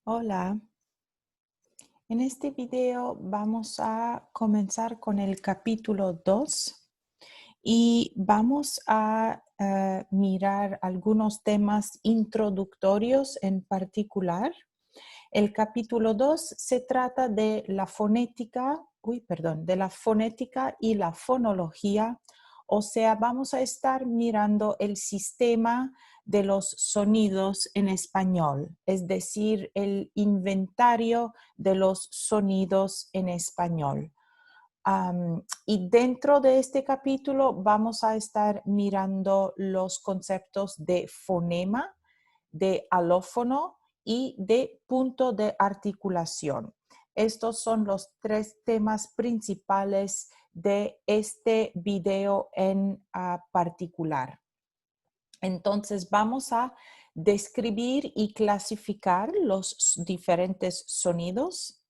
Hola, en este video vamos a comenzar con el capítulo 2 y vamos a mirar algunos temas introductorios en particular. El capítulo 2 se trata de la fonética, de la fonética y la fonología, o sea, vamos a estar mirando el sistema de los sonidos en español, es decir, el inventario de los sonidos en español. Y dentro de este capítulo vamos a estar mirando los conceptos de fonema, de alófono y de punto de articulación. Estos son los tres temas principales de este video en particular. Entonces vamos a describir y clasificar los diferentes sonidos.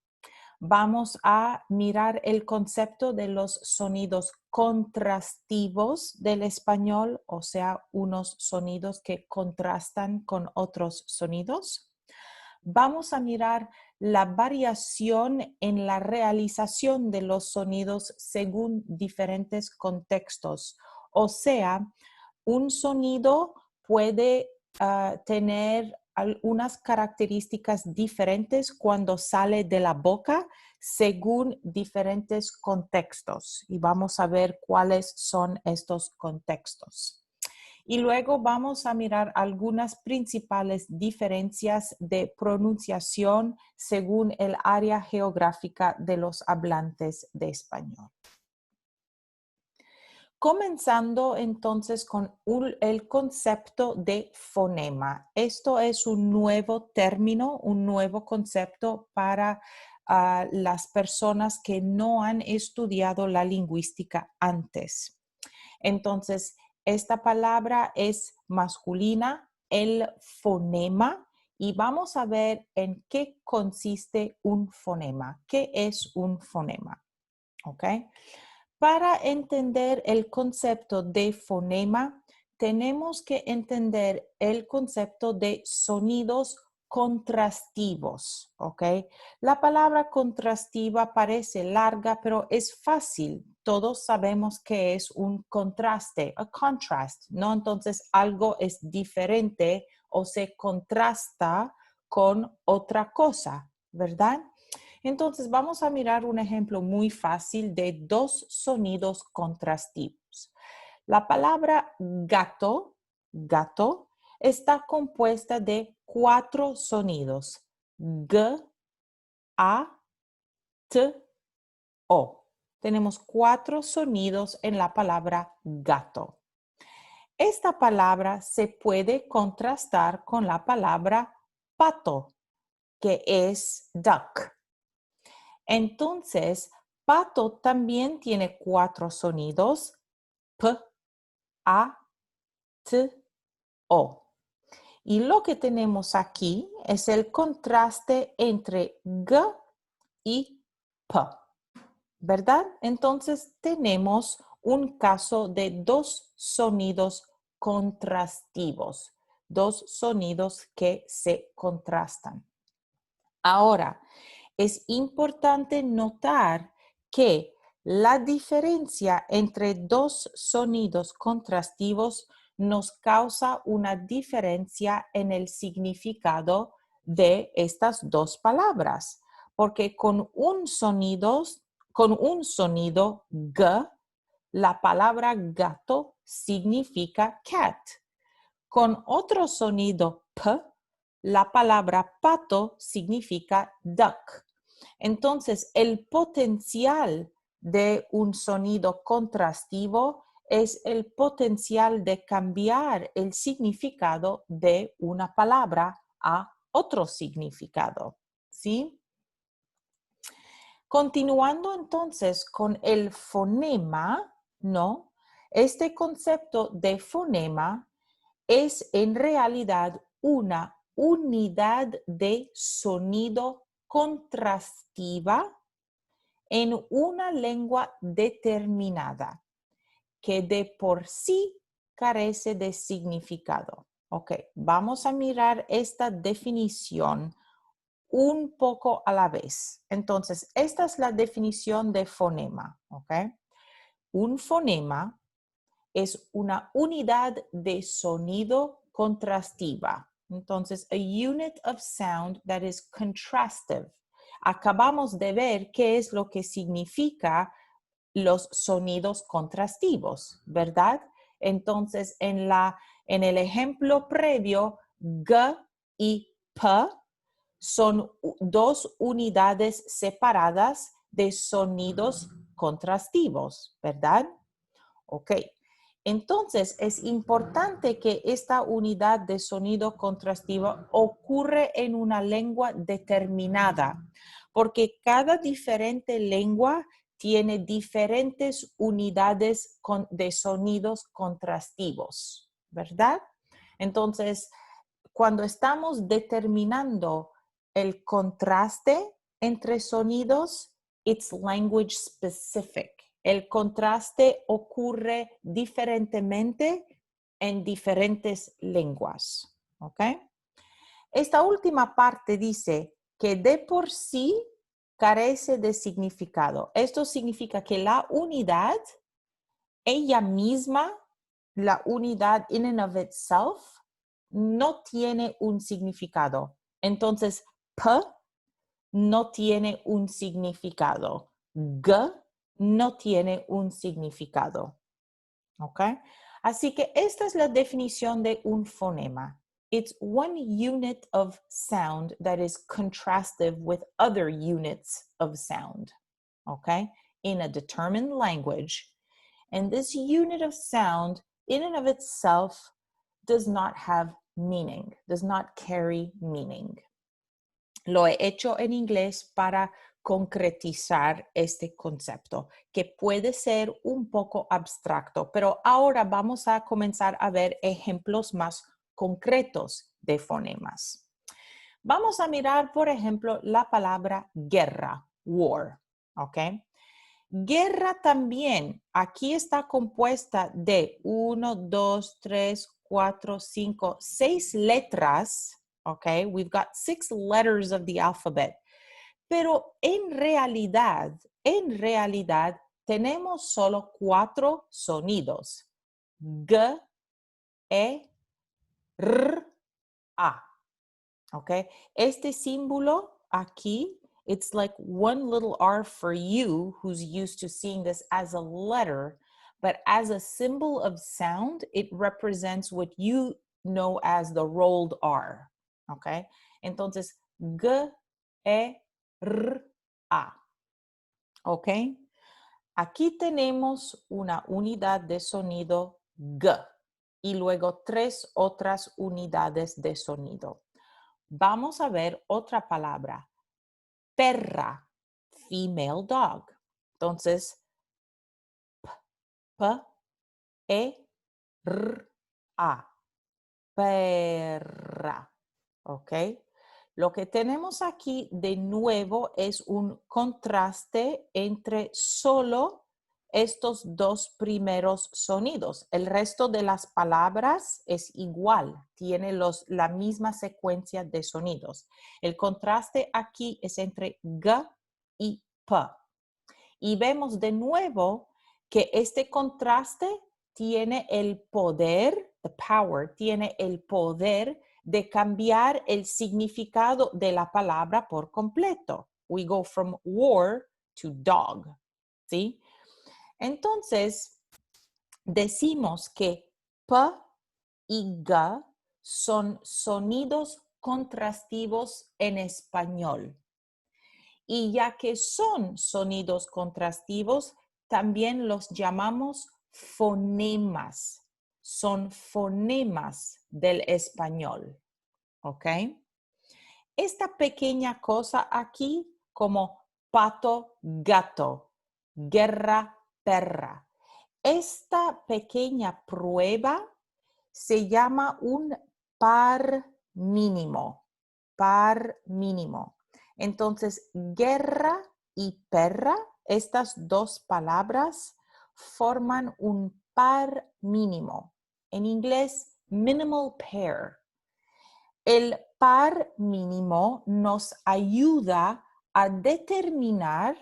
Vamos a mirar el concepto de los sonidos contrastivos del español, o sea, unos sonidos que contrastan con otros sonidos. Vamos a mirar la variación en la realización de los sonidos según diferentes contextos, o sea, un sonido puede tener algunas características diferentes cuando sale de la boca según diferentes contextos. Y vamos a ver cuáles son estos contextos. Y luego vamos a mirar algunas principales diferencias de pronunciación según el área geográfica de los hablantes de español. Comenzando entonces con el concepto de fonema. Esto es un nuevo término, un nuevo concepto para las personas que no han estudiado la lingüística antes. Entonces, esta palabra es masculina, el fonema, y vamos a ver en qué consiste un fonema. ¿Qué es un fonema? ¿Ok? Para entender el concepto de fonema, tenemos que entender el concepto de sonidos contrastivos, ¿ok? La palabra contrastiva parece larga, pero es fácil. Todos sabemos que es un contraste, a contrast, ¿no? Entonces, algo es diferente o se contrasta con otra cosa, ¿verdad? Entonces, vamos a mirar un ejemplo muy fácil de dos sonidos contrastivos. La palabra gato, gato, está compuesta de cuatro sonidos. G, A, T, O. Tenemos cuatro sonidos en la palabra gato. Esta palabra se puede contrastar con la palabra pato, que es duck. Entonces, pato también tiene cuatro sonidos, P, A, T, O. Y lo que tenemos aquí es el contraste entre G y P, ¿verdad? Entonces, tenemos un caso de dos sonidos contrastivos, dos sonidos que se contrastan. Ahora, es importante notar que la diferencia entre dos sonidos contrastivos nos causa una diferencia en el significado de estas dos palabras, porque con un sonido g, la palabra gato significa cat. Con otro sonido p, la palabra pato significa duck. Entonces, el potencial de un sonido contrastivo es el potencial de cambiar el significado de una palabra a otro significado, ¿sí? Continuando entonces con el fonema, ¿no? Este concepto de fonema es en realidad una unidad de sonido contrastiva en una lengua determinada que de por sí carece de significado. Ok, vamos a mirar esta definición un poco a la vez. Entonces, esta es la definición de fonema, ¿ok? Un fonema es una unidad de sonido contrastiva. Entonces, a unit of sound that is contrastive. Acabamos de ver qué es lo que significa los sonidos contrastivos, ¿verdad? Entonces, en el ejemplo previo, G y P son dos unidades separadas de sonidos contrastivos, ¿verdad? Ok. Entonces, es importante que esta unidad de sonido contrastivo ocurre en una lengua determinada, porque cada diferente lengua tiene diferentes unidades de sonidos contrastivos, ¿verdad? Entonces, cuando estamos determinando el contraste entre sonidos, it's language specific. El contraste ocurre diferentemente en diferentes lenguas. ¿Ok? Esta última parte dice que de por sí carece de significado. Esto significa que la unidad, ella misma, la unidad in and of itself, no tiene un significado. Entonces, P no tiene un significado. G no tiene un significado. ¿Ok? Así que esta es la definición de un fonema. It's one unit of sound that is contrastive with other units of sound. ¿Ok? In a determined language. And this unit of sound, in and of itself, does not have meaning, does not carry meaning. Lo he hecho en inglés para concretizar este concepto, que puede ser un poco abstracto, pero ahora vamos a comenzar a ver ejemplos más concretos de fonemas. Vamos a mirar, por ejemplo, la palabra guerra, war, ¿ok? Guerra también, aquí está compuesta de 1, 2, 3, 4, 5, 6 letras. Okay, we've got 6 letters of the alphabet. Pero en realidad, tenemos solo 4 sonidos. G, E, R, A. Okay, este símbolo aquí, it's like one little R for you who's used to seeing this as a letter, but as a symbol of sound, it represents what you know as the rolled R. Okay, entonces G, E, R, A. Ok, aquí tenemos una unidad de sonido G y luego 3 otras unidades de sonido. Vamos a ver otra palabra, perra, female dog. Entonces, P, E, R, A, perra. ¿Ok? Lo que tenemos aquí de nuevo es un contraste entre solo estos 2 primeros sonidos. El resto de las palabras es igual, tiene la misma secuencia de sonidos. El contraste aquí es entre G y P. Y vemos de nuevo que este contraste tiene el poder, the power, tiene el poder de cambiar el significado de la palabra por completo. We go from war to dog, ¿sí? Entonces, decimos que P y G son sonidos contrastivos en español. Y ya que son sonidos contrastivos, también los llamamos fonemas. Son fonemas del español. ¿Ok? Esta pequeña cosa aquí, como pato, gato, guerra, perra. Esta pequeña prueba se llama un par mínimo. Par mínimo. Entonces, guerra y perra, estas 2 palabras forman un par mínimo. En inglés, minimal pair. El par mínimo nos ayuda a determinar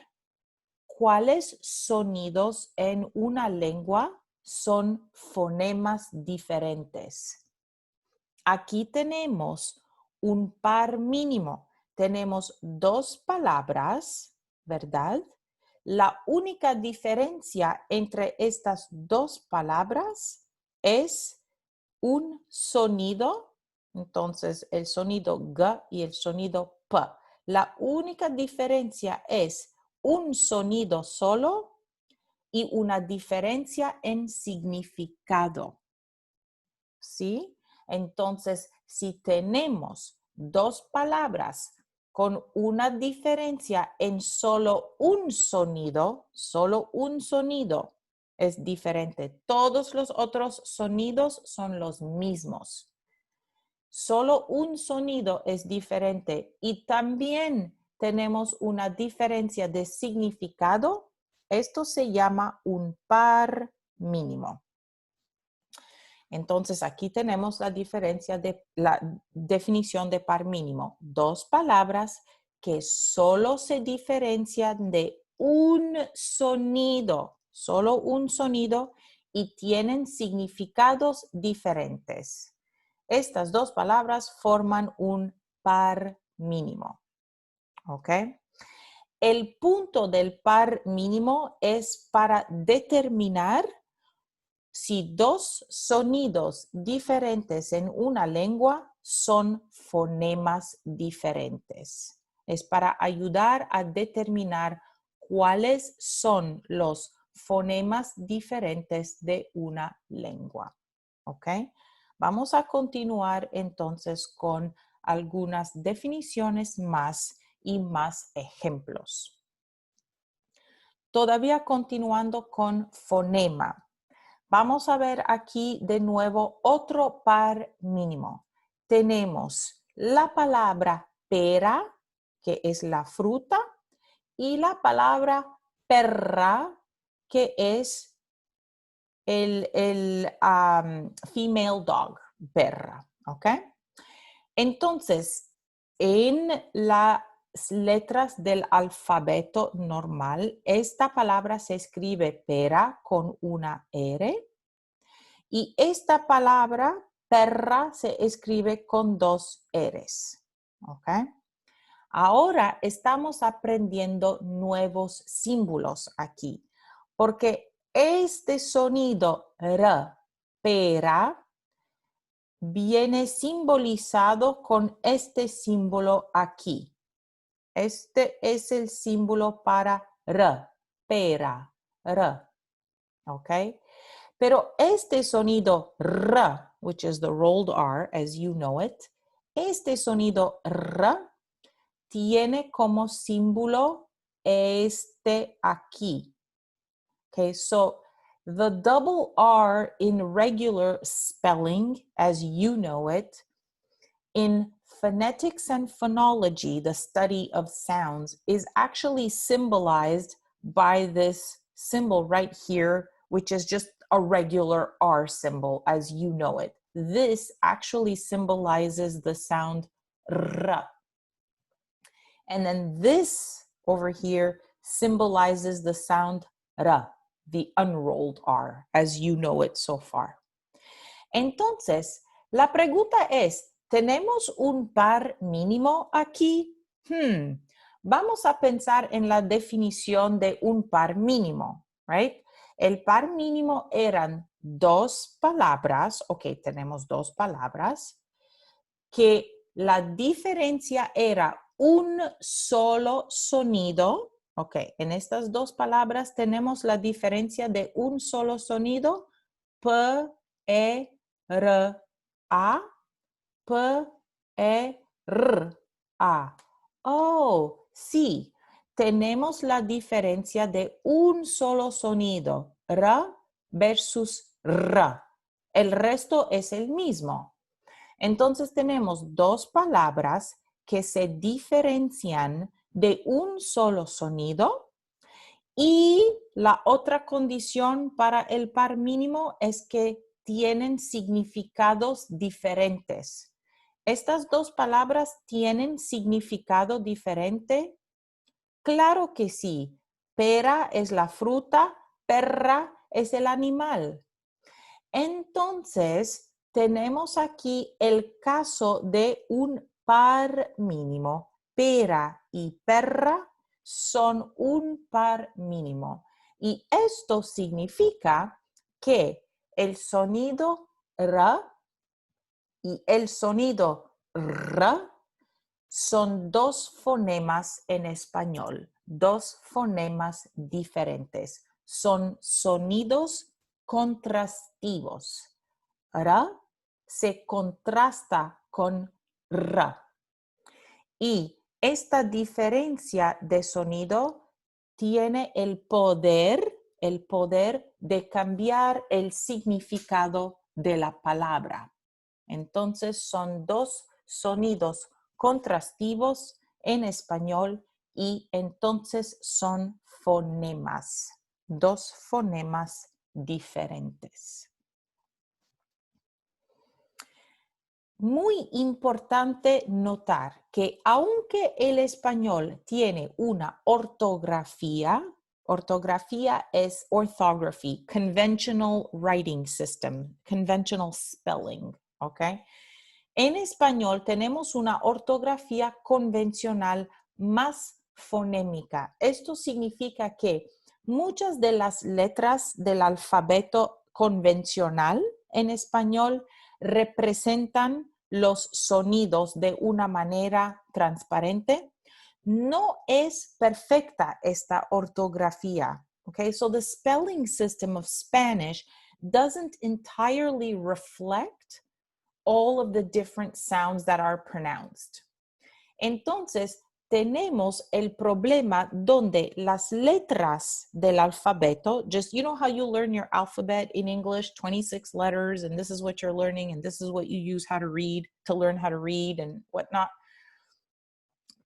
cuáles sonidos en una lengua son fonemas diferentes. Aquí tenemos un par mínimo. Tenemos dos palabras, ¿verdad? La única diferencia entre estas dos palabras es un sonido. Entonces, el sonido G y el sonido P. La única diferencia es un sonido solo y una diferencia en significado. ¿Sí? Entonces, si tenemos dos palabras con una diferencia en solo un sonido es diferente. Todos los otros sonidos son los mismos. Solo un sonido es diferente y también tenemos una diferencia de significado. Esto se llama un par mínimo. Entonces, aquí tenemos la definición de par mínimo. Dos palabras que solo se diferencian de un sonido, solo un sonido, y tienen significados diferentes. Estas dos palabras forman un par mínimo. ¿Ok? El punto del par mínimo es para determinar si dos sonidos diferentes en una lengua son fonemas diferentes. Es para ayudar a determinar cuáles son los fonemas diferentes de una lengua. ¿Ok? Vamos a continuar entonces con algunas definiciones más y más ejemplos. Todavía continuando con fonema. Vamos a ver aquí de nuevo otro par mínimo. Tenemos la palabra pera, que es la fruta, y la palabra perra, que es el female dog, perra, ¿ok? Entonces, en las letras del alfabeto normal, esta palabra se escribe pera con una R y esta palabra perra se escribe con dos Rs. ¿Ok? Ahora estamos aprendiendo nuevos símbolos aquí, porque este sonido R, pera, viene simbolizado con este símbolo aquí. Este es el símbolo para R, pera, R. ¿Ok? Pero este sonido R, which is the rolled R as you know it, este sonido R tiene como símbolo este aquí. Okay, so the double R in regular spelling, as you know it, in phonetics and phonology, the study of sounds, is actually symbolized by this symbol right here, which is just a regular R symbol as you know it. This actually symbolizes the sound R. And then this over here symbolizes the sound R, the unrolled R, as you know it so far. Entonces, la pregunta es, ¿tenemos un par mínimo aquí? Vamos a pensar en la definición de un par mínimo, right? El par mínimo eran dos palabras, ok, tenemos dos palabras, que la diferencia era un solo sonido. Ok, en estas dos palabras tenemos la diferencia de un solo sonido, P, E, R, A, P, E, R, A. Oh, sí, tenemos la diferencia de un solo sonido, R versus R. El resto es el mismo. Entonces tenemos dos palabras que se diferencian de un solo sonido y la otra condición para el par mínimo es que tienen significados diferentes. ¿Estas dos palabras tienen significado diferente? Claro que sí. Pera es la fruta, perra es el animal. Entonces, tenemos aquí el caso de un par mínimo. Pera y perra son un par mínimo. Y esto significa que el sonido r y el sonido r son dos fonemas en español, dos fonemas diferentes. Son sonidos contrastivos. Ra se contrasta con ra. Y esta diferencia de sonido tiene el poder de cambiar el significado de la palabra. Entonces son dos sonidos contrastivos en español y entonces son fonemas, dos fonemas diferentes. Muy importante notar que aunque el español tiene una ortografía es orthography, conventional writing system, conventional spelling, ¿ok? En español tenemos una ortografía convencional más fonémica. Esto significa que muchas de las letras del alfabeto convencional en español representan los sonidos de una manera transparente. No es perfecta esta ortografía. Okay, so the spelling system of Spanish doesn't entirely reflect all of the different sounds that are pronounced. Entonces, tenemos el problema donde las letras del alfabeto, just you know how you learn your alphabet in English, 26 letters, and this is what you're learning, and this is what you use how to read to learn how to read and whatnot.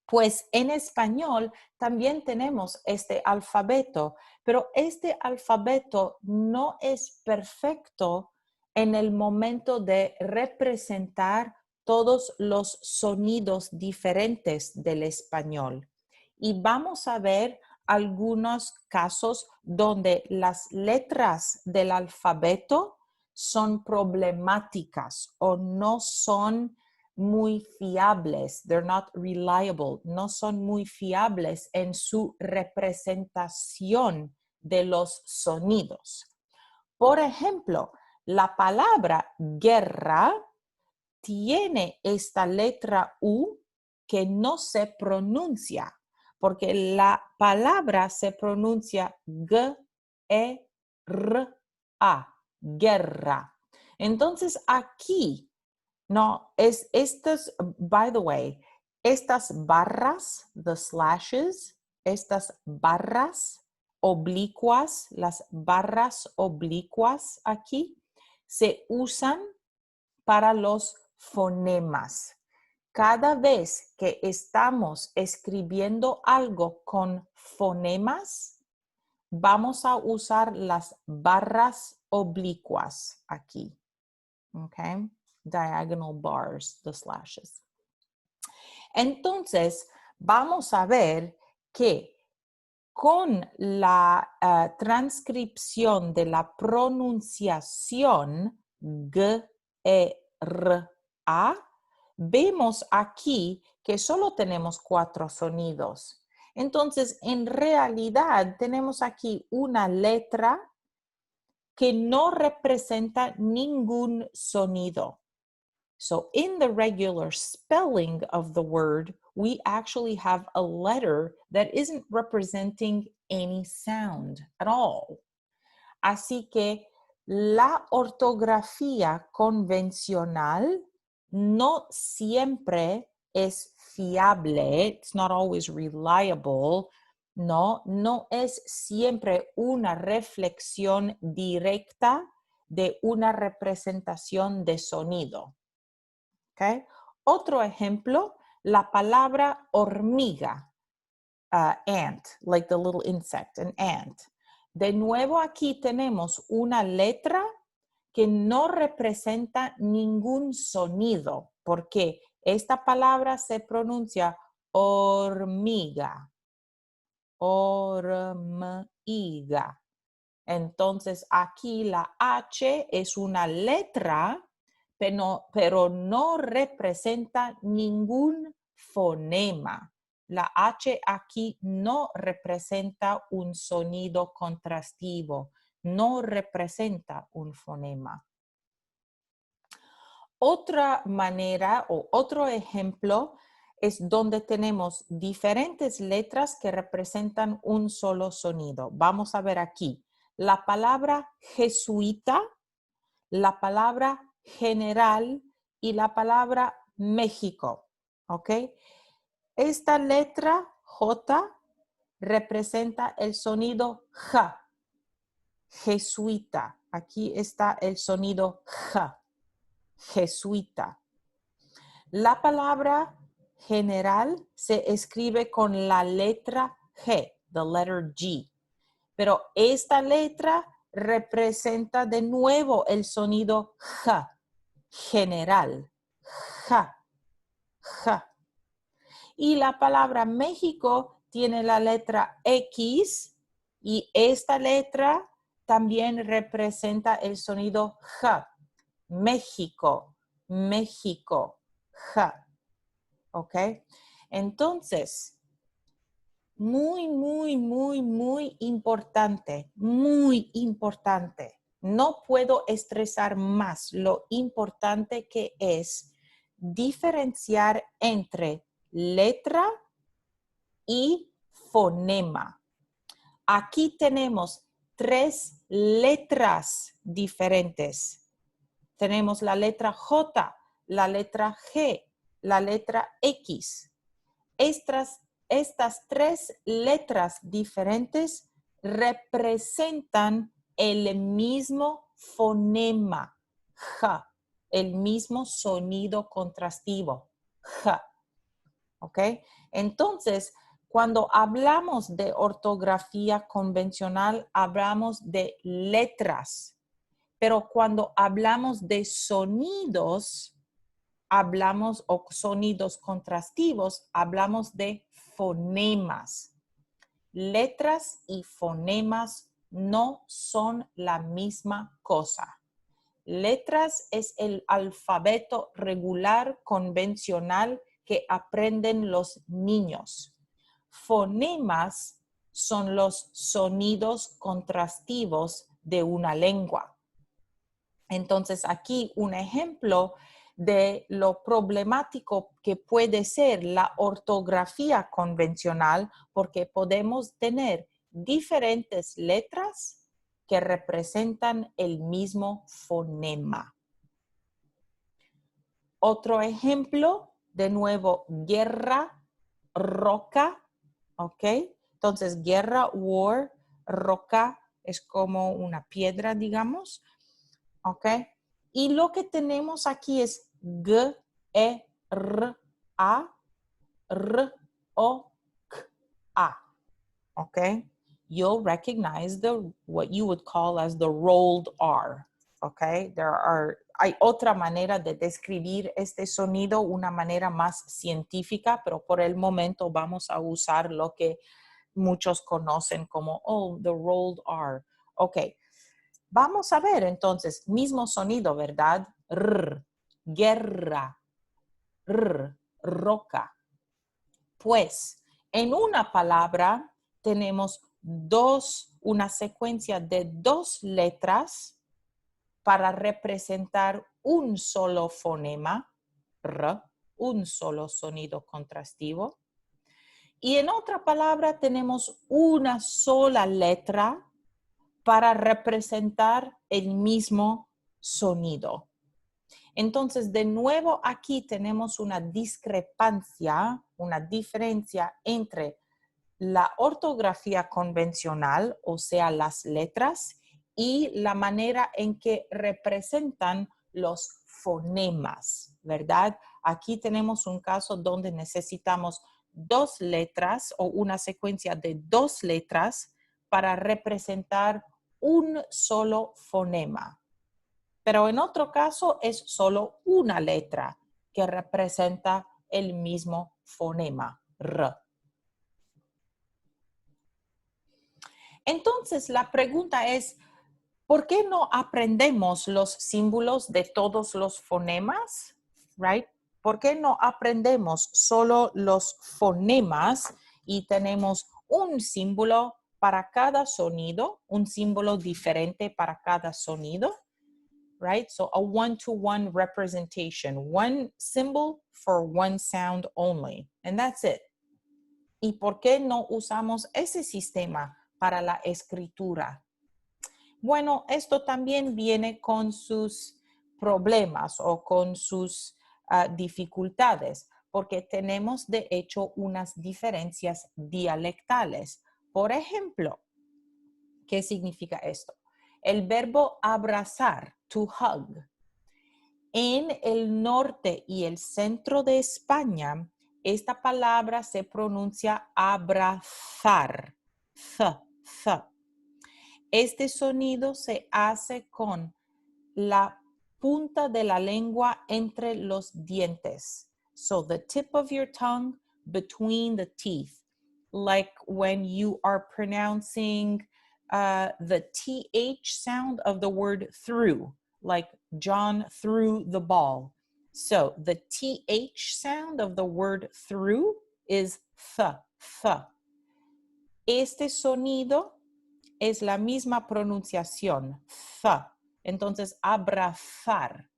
Pues en español también tenemos este alfabeto, pero este alfabeto no es perfecto en el momento de representar todos los sonidos diferentes del español. Y vamos a ver algunos casos donde las letras del alfabeto son problemáticas o no son muy fiables. They're not reliable. No son muy fiables en su representación de los sonidos. Por ejemplo, la palabra guerra tiene esta letra U que no se pronuncia, porque la palabra se pronuncia G-E-R-A, guerra. Entonces aquí, no, es estas, by the way, estas barras, the slashes, estas barras oblicuas, las barras oblicuas aquí, se usan para los fonemas. Cada vez que estamos escribiendo algo con fonemas, vamos a usar las barras oblicuas aquí. Okay? Diagonal bars, the slashes. Entonces, vamos a ver que con la transcripción de la pronunciación G-E-R-A, vemos aquí que solo tenemos 4 sonidos. Entonces, en realidad, tenemos aquí una letra que no representa ningún sonido. So in the regular spelling of the word, we actually have a letter that isn't representing any sound at all. Así que la ortografía convencional no siempre es fiable. It's not always reliable. No es siempre una reflexión directa de una representación de sonido. Okay. Otro ejemplo, la palabra hormiga, ant, like the little insect, an ant. De nuevo aquí tenemos una letra que no representa ningún sonido, porque Esta palabra se pronuncia hormiga, hormiga. Entonces, aquí la H es una letra, pero no representa ningún fonema. La H aquí no representa un sonido contrastivo, no representa un fonema. Otra manera o otro ejemplo es donde tenemos diferentes letras que representan un solo sonido. Vamos a ver aquí. La palabra jesuita, la palabra general y la palabra México. ¿Ok? Esta letra J representa el sonido J. Jesuita. Aquí está el sonido J. Jesuita. La palabra general se escribe con la letra G, the letter G. Pero esta letra representa de nuevo el sonido J, general. J, J. Y la palabra México tiene la letra X y esta letra también representa el sonido J. México, México, J. ¿Ok? Entonces, muy importante, muy importante. No puedo estresar más lo importante que es diferenciar entre letra y fonema. Aquí tenemos 3 letras diferentes. Tenemos la letra J, la letra G, la letra X. Estas 3 letras diferentes representan el mismo fonema, J, el mismo sonido contrastivo, J. ¿Ok? Entonces, cuando hablamos de ortografía convencional, hablamos de letras, pero cuando hablamos de sonidos, o sonidos contrastivos, hablamos de fonemas. Letras y fonemas no son la misma cosa. Letras es el alfabeto regular convencional que aprenden los niños. Fonemas son los sonidos contrastivos de una lengua. Entonces, aquí un ejemplo de lo problemático que puede ser la ortografía convencional, porque podemos tener diferentes letras que representan el mismo fonema. Otro ejemplo, de nuevo, guerra, roca, ¿ok? Entonces, guerra, war, roca es como una piedra, digamos, ¿ok? Y lo que tenemos aquí es G, E, R, A, R, O, K, A, ¿ok? You'll recognize what you would call as the rolled R, ¿ok? Hay otra manera de describir este sonido, una manera más científica, pero por el momento vamos a usar lo que muchos conocen como, the rolled R, ¿ok? Vamos a ver entonces, mismo sonido, ¿verdad? R, guerra, R, roca. Pues en una palabra tenemos una secuencia de 2 letras para representar un solo fonema, R, un solo sonido contrastivo. Y en otra palabra tenemos una sola letra para representar el mismo sonido. Entonces, de nuevo, aquí tenemos una discrepancia, una diferencia entre la ortografía convencional, o sea, las letras, y la manera en que representan los fonemas, ¿verdad? Aquí tenemos un caso donde necesitamos 2 letras o una secuencia de 2 letras para representar un solo fonema. Pero en otro caso es solo una letra que representa el mismo fonema, R. Entonces, la pregunta es, ¿por qué no aprendemos los símbolos de todos los fonemas? Right? ¿Por qué no aprendemos solo los fonemas y tenemos un símbolo para cada sonido, un símbolo diferente para cada sonido? Right? So a one-to-one representation, one symbol for one sound only, and that's it. ¿Y por qué no usamos ese sistema para la escritura? Bueno, esto también viene con sus problemas o con sus dificultades, porque tenemos de hecho unas diferencias dialectales. Por ejemplo, ¿qué significa esto? El verbo abrazar, to hug. En el norte y el centro de España, esta palabra se pronuncia abrazar, th. Este sonido se hace con la punta de la lengua entre los dientes. So the tip of your tongue between the teeth, like when you are pronouncing the TH sound of the word through, like John threw the ball. So the TH sound of the word through is th. Este sonido es la misma pronunciación, th. Entonces, abrazar,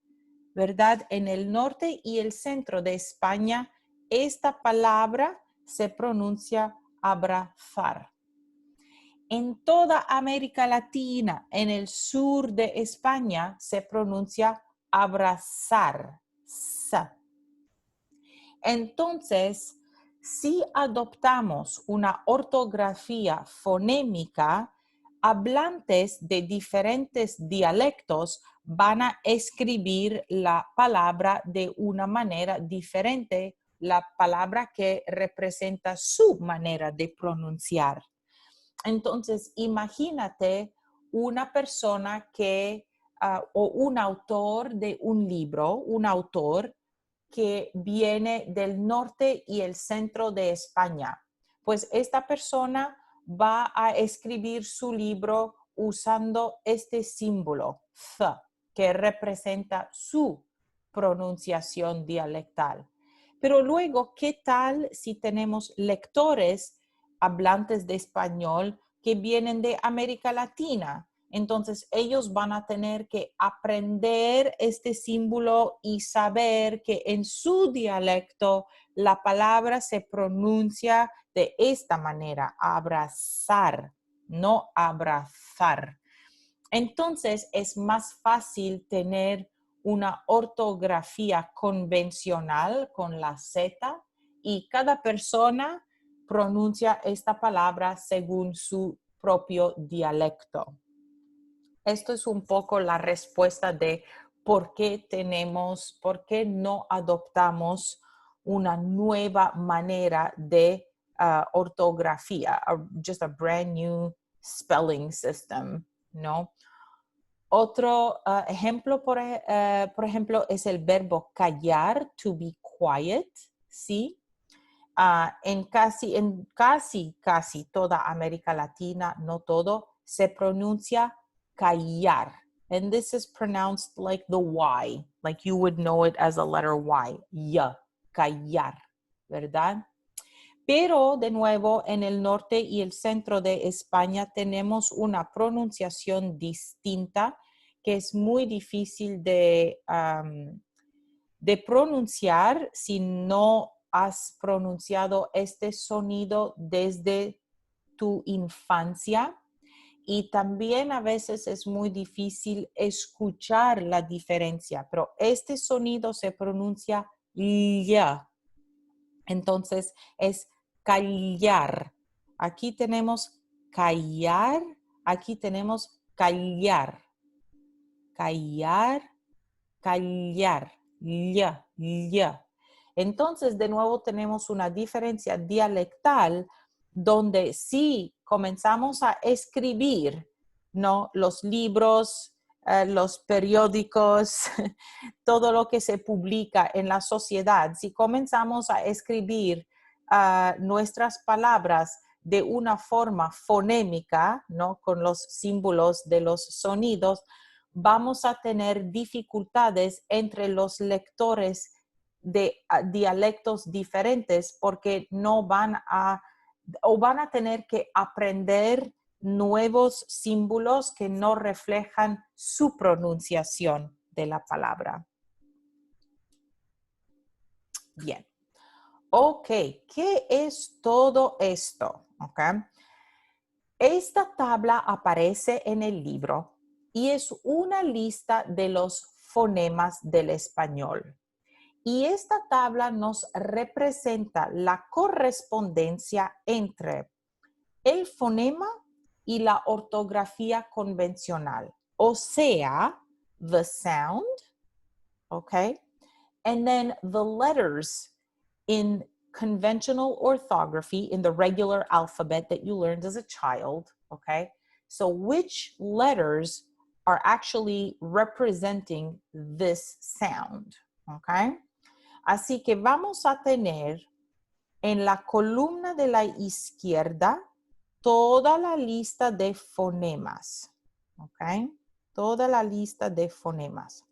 ¿verdad? En el norte y el centro de España, esta palabra se pronuncia abrazar. En toda América Latina, en el sur de España, se pronuncia abrazar, sa. Entonces, si adoptamos una ortografía fonémica, hablantes de diferentes dialectos van a escribir la palabra de una manera diferente, la palabra que representa su manera de pronunciar. Entonces, imagínate una persona que, o un autor de un libro, un autor que viene del norte y el centro de España. Pues esta persona va a escribir su libro usando este símbolo, th, que representa su pronunciación dialectal. Pero luego, ¿qué tal si tenemos lectores hablantes de español que vienen de América Latina? Entonces, ellos van a tener que aprender este símbolo y saber que en su dialecto la palabra se pronuncia de esta manera, abrazar, no abrazar. Entonces, es más fácil tener una ortografía convencional con la Z y cada persona pronuncia esta palabra según su propio dialecto. Esto es un poco la respuesta de por qué no adoptamos una nueva manera de ortografía, just a brand new spelling system, ¿no? Otro ejemplo, por ejemplo, es el verbo callar, to be quiet, ¿sí? En casi toda América Latina, no todo, se pronuncia callar. And this is pronounced like the Y, like you would know it as a letter Y, callar, ¿verdad? Pero de nuevo, en el norte y el centro de España tenemos una pronunciación distinta que es muy difícil de pronunciar si no has pronunciado este sonido desde tu infancia. Y también a veces es muy difícil escuchar la diferencia, pero este sonido se pronuncia ya. Entonces es callar. Aquí tenemos callar, aquí tenemos callar. Callar, callar, ya. Entonces, de nuevo tenemos una diferencia dialectal donde si comenzamos a escribir, ¿no? Los libros los periódicos, todo lo que se publica en la sociedad, si comenzamos a escribir nuestras palabras de una forma fonémica, ¿no? Con los símbolos de los sonidos, vamos a tener dificultades entre los lectores de dialectos diferentes porque no van a tener que aprender nuevos símbolos que no reflejan su pronunciación de la palabra. Bien. Ok, ¿qué es todo esto? Okay. Esta tabla aparece en el libro y es una lista de los fonemas del español. Y esta tabla nos representa la correspondencia entre el fonema y la ortografía convencional. O sea, the sound, okay, and then the letters in conventional orthography, in the regular alphabet that you learned as a child, okay? So which letters are actually representing this sound, okay? Así que vamos a tener en la columna de la izquierda toda la lista de fonemas, ¿ok? Toda la lista de fonemas.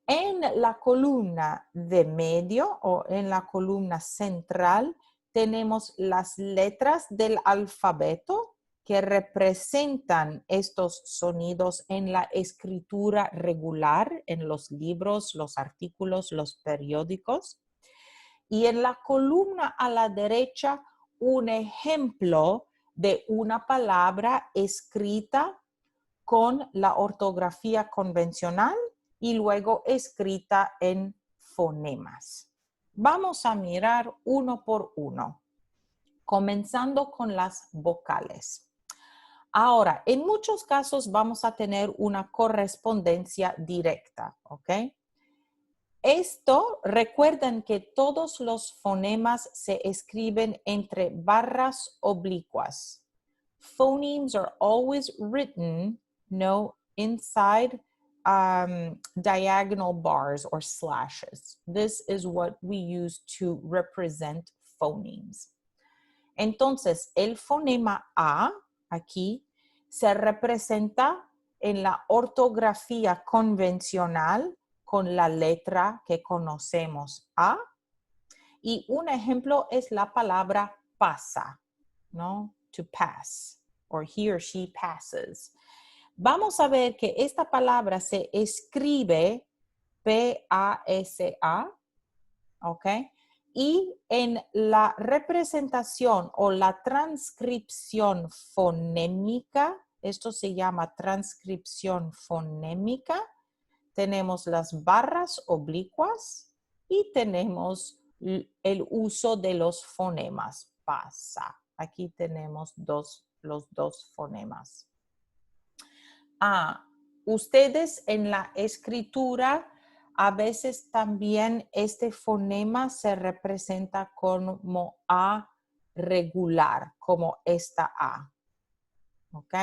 En la columna de medio o en la columna central tenemos las letras del alfabeto que representan estos sonidos en la escritura regular, en los libros, los artículos, los periódicos. Y en la columna a la derecha, un ejemplo de una palabra escrita con la ortografía convencional y luego escrita en fonemas. Vamos a mirar uno por uno, comenzando con las vocales. Ahora, en muchos casos vamos a tener una correspondencia directa, ¿ok? Esto, recuerden que todos los fonemas se escriben entre barras oblicuas. Phonemes are always written, inside diagonal bars or slashes. This is what we use to represent phonemes. Entonces, el fonema A, aquí, se representa en la ortografía convencional con la letra que conocemos, A. Y un ejemplo es la palabra pasa, ¿no? To pass, or he or she passes. Vamos a ver que esta palabra se escribe P-A-S-A, ¿ok? Y en la representación o la transcripción fonémica, esto se llama transcripción fonémica, tenemos las barras oblicuas y tenemos el uso de los fonemas. Pasa. Aquí tenemos los dos fonemas. Ustedes en la escritura, a veces también este fonema se representa como A regular, como esta A. ¿Ok?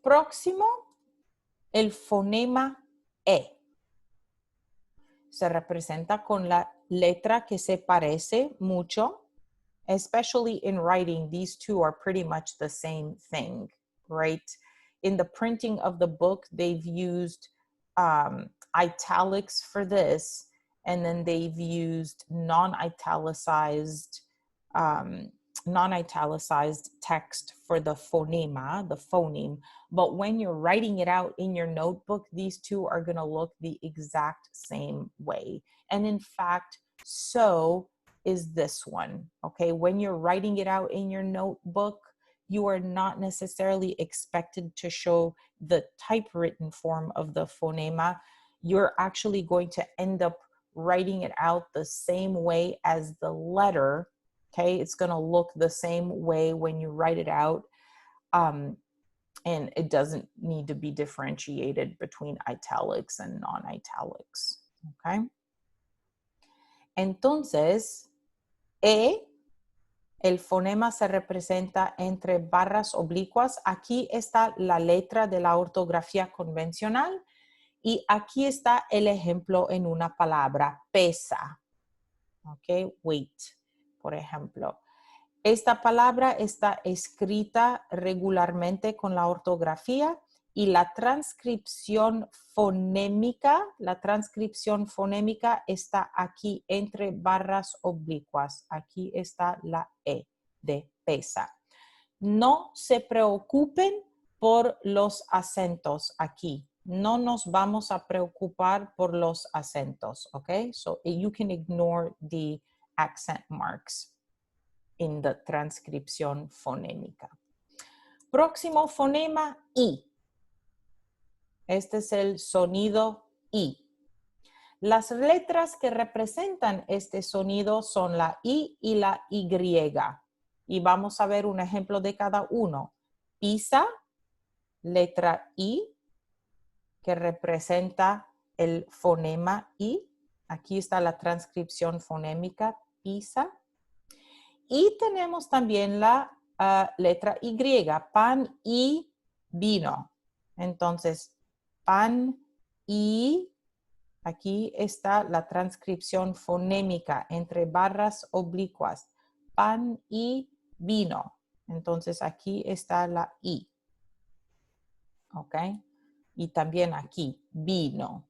Próximo, el fonema E. Se representa con la letra que se parece mucho. Especially in writing, these two are pretty much the same thing, right? In the printing of the book, they've used italics for this, and then they've used non-italicized text for the phonema, the phoneme. But when you're writing it out in your notebook, these two are going to look the exact same way. And in fact, so is this one, okay? When you're writing it out in your notebook, you are not necessarily expected to show the typewritten form of the phonema. You're actually going to end up writing it out the same way as the letter, okay? It's going to look the same way when you write it out, and it doesn't need to be differentiated between italics and non-italics, okay? Entonces, E el fonema se representa entre barras oblicuas. Aquí está la letra de la ortografía convencional y aquí está el ejemplo en una palabra, pesa. ¿Ok? Weight, por ejemplo. Esta palabra está escrita regularmente con la ortografía y la transcripción fonémica está aquí entre barras oblicuas. Aquí está la E de pesa. No se preocupen por los acentos aquí. No nos vamos a preocupar por los acentos, ¿ok? So you can ignore the accent marks in the transcripción fonémica. Próximo fonema, I. Este es el sonido I. Las letras que representan este sonido son la I y la Y. Y vamos a ver un ejemplo de cada uno. Pisa, letra I, que representa el fonema I. Aquí está la transcripción fonémica, pisa. Y tenemos también la letra Y, pan y vino. Entonces, pan y, aquí está la transcripción fonémica entre barras oblicuas. Pan y vino. Entonces, aquí está la I. ¿Ok? Y también aquí, vino.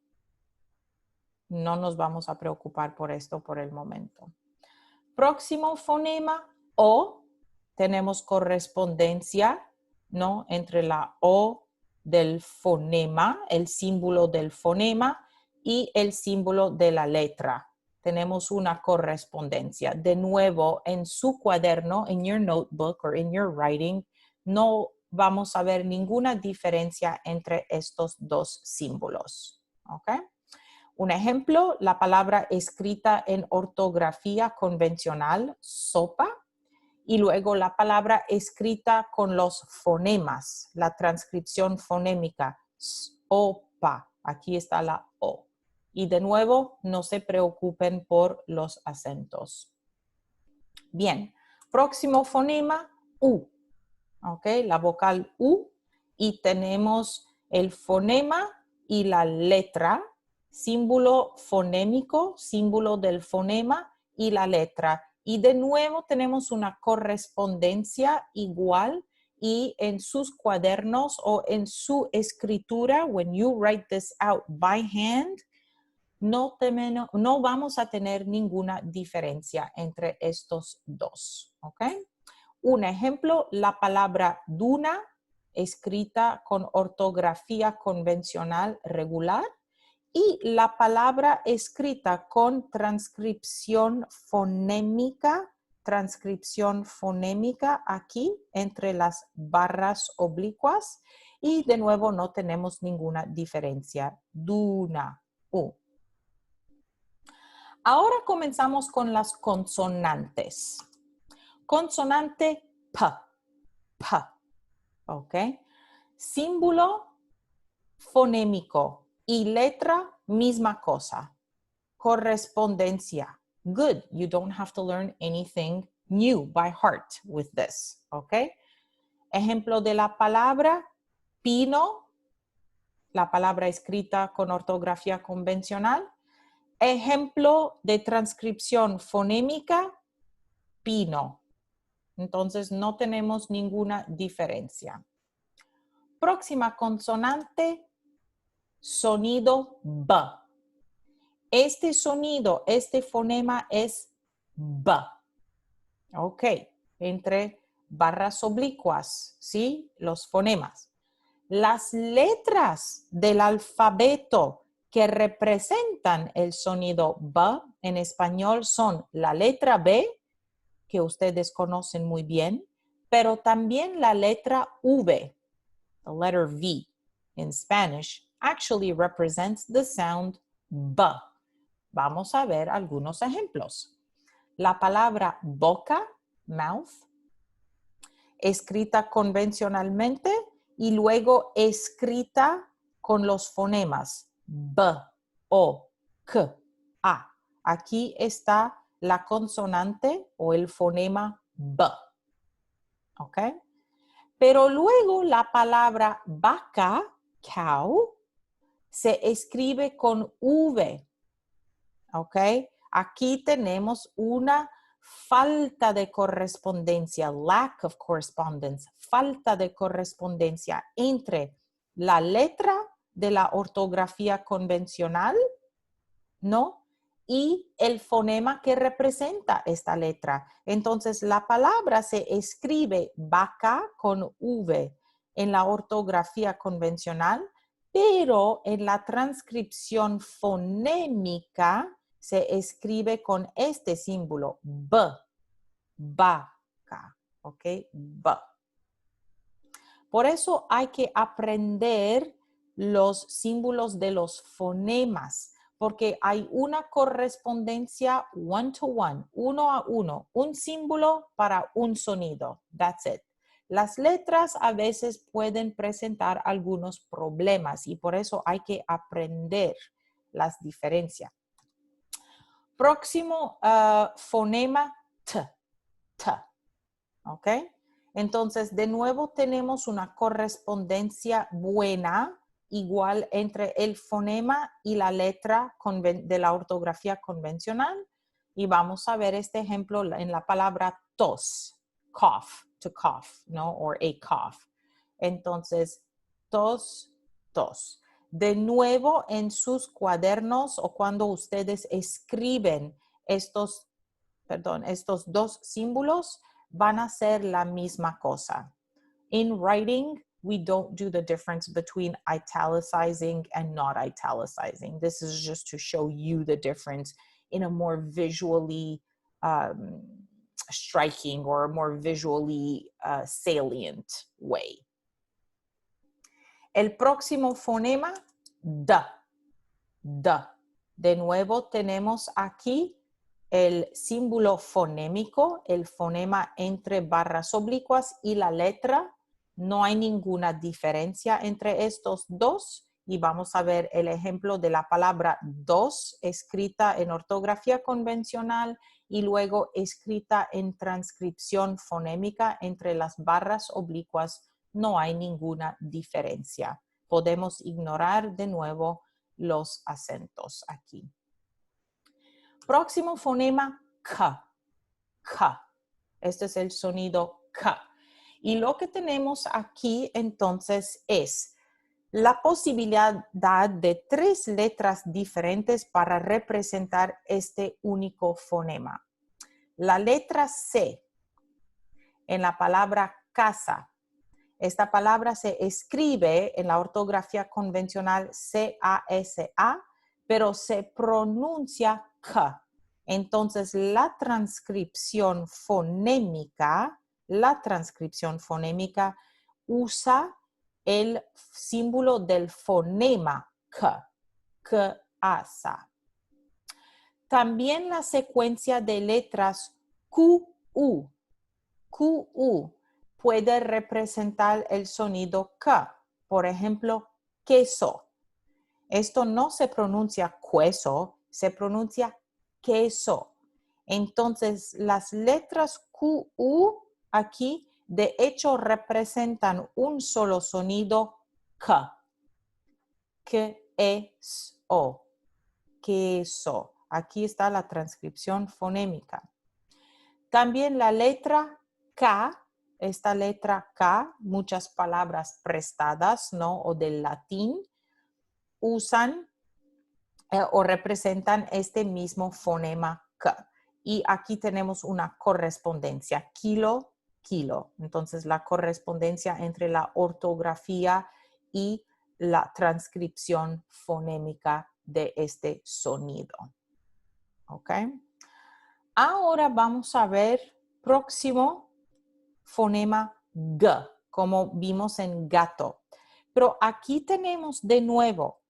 No nos vamos a preocupar por esto por el momento. Próximo fonema, O. Tenemos correspondencia, ¿no? Entre la O del fonema, el símbolo del fonema, y el símbolo de la letra. Tenemos una correspondencia. De nuevo, en su cuaderno, en your notebook or in your writing, no vamos a ver ninguna diferencia entre estos dos símbolos. ¿Ok? Un ejemplo, la palabra escrita en ortografía convencional, sopa, y luego la palabra escrita con los fonemas, la transcripción fonémica, sopa. Aquí está la O. Y de nuevo, no se preocupen por los acentos. Bien, próximo fonema, U. ¿Ok? La vocal U. Y tenemos el fonema y la letra, símbolo fonémico, símbolo del fonema y la letra. Y de nuevo tenemos una correspondencia igual y en sus cuadernos o en su escritura, when you write this out by hand, no vamos a tener ninguna diferencia entre estos dos. ¿Ok? Un ejemplo, la palabra duna, escrita con ortografía convencional regular, y la palabra escrita con transcripción fonémica aquí entre las barras oblicuas, y de nuevo no tenemos ninguna diferencia. Duna, U. Ahora comenzamos con las consonantes. Consonante P, P, ¿ok? Símbolo fonémico y letra, misma cosa. Correspondencia. Good, you don't have to learn anything new by heart with this, ¿ok? Ejemplo de la palabra pino, la palabra escrita con ortografía convencional. Ejemplo de transcripción fonémica, pino. Entonces no tenemos ninguna diferencia. Próxima consonante, sonido B. Este sonido, este fonema es B. Ok, entre barras oblicuas, ¿sí? Los fonemas. Las letras del alfabeto que representan el sonido B en español son la letra B, que ustedes conocen muy bien, pero también la letra V, the letter V in Spanish, actually represents the sound B. Vamos a ver algunos ejemplos. La palabra boca, mouth, escrita convencionalmente y luego escrita con los fonemas B, O, K, A. Aquí está la consonante o el fonema B. ¿Ok? Pero luego la palabra vaca, cow, se escribe con V. ¿Ok? Aquí tenemos una falta de correspondencia, lack of correspondence, falta de correspondencia entre la letra de la ortografía convencional, ¿no? Y el fonema que representa esta letra. Entonces, la palabra se escribe vaca con V en la ortografía convencional, pero en la transcripción fonémica se escribe con este símbolo, B, vaca, ¿ok? B. Por eso hay que aprender los símbolos de los fonemas, porque hay una correspondencia one-to-one, uno a uno, un símbolo para un sonido. That's it. Las letras a veces pueden presentar algunos problemas y por eso hay que aprender las diferencias. Próximo fonema, T, T, ¿ok? Entonces, de nuevo tenemos una correspondencia buena, igual entre el fonema y la letra de la ortografía convencional. Y vamos a ver este ejemplo en la palabra tos, cough, to cough, ¿no? Or a cough. Entonces, tos, tos. De nuevo, en sus cuadernos o cuando ustedes escriben estos dos símbolos, van a ser la misma cosa. In writing, we don't do the difference between italicizing and not italicizing. This is just to show you the difference in a more visually striking or a more visually salient way. El próximo fonema, D. D. De nuevo tenemos aquí el símbolo fonémico, el fonema entre barras oblicuas y la letra. No hay ninguna diferencia entre estos dos. Y vamos a ver el ejemplo de la palabra dos, escrita en ortografía convencional y luego escrita en transcripción fonémica entre las barras oblicuas. No hay ninguna diferencia. Podemos ignorar de nuevo los acentos aquí. Próximo fonema, K. K. Este es el sonido K. Y lo que tenemos aquí entonces es la posibilidad de 3 letras diferentes para representar este único fonema. La letra C en la palabra casa. Esta palabra se escribe en la ortografía convencional C-A-S-A, pero se pronuncia K. Entonces, la transcripción fonémica usa el símbolo del fonema K, casa. También la secuencia de letras QU puede representar el sonido K. Por ejemplo, queso. Esto no se pronuncia queso, se pronuncia queso. Entonces, las letras QU aquí, de hecho, representan un solo sonido K. Queso. Queso. Aquí está la transcripción fonémica. También la letra K, esta letra K, muchas palabras prestadas, ¿no? O del latín, usan o representan este mismo fonema K. Y aquí tenemos una correspondencia, kilo, kilo. Entonces, la correspondencia entre la ortografía y la transcripción fonémica de este sonido. ¿Ok? Ahora vamos a ver próximo fonema G, como vimos en gato. Pero aquí tenemos de nuevo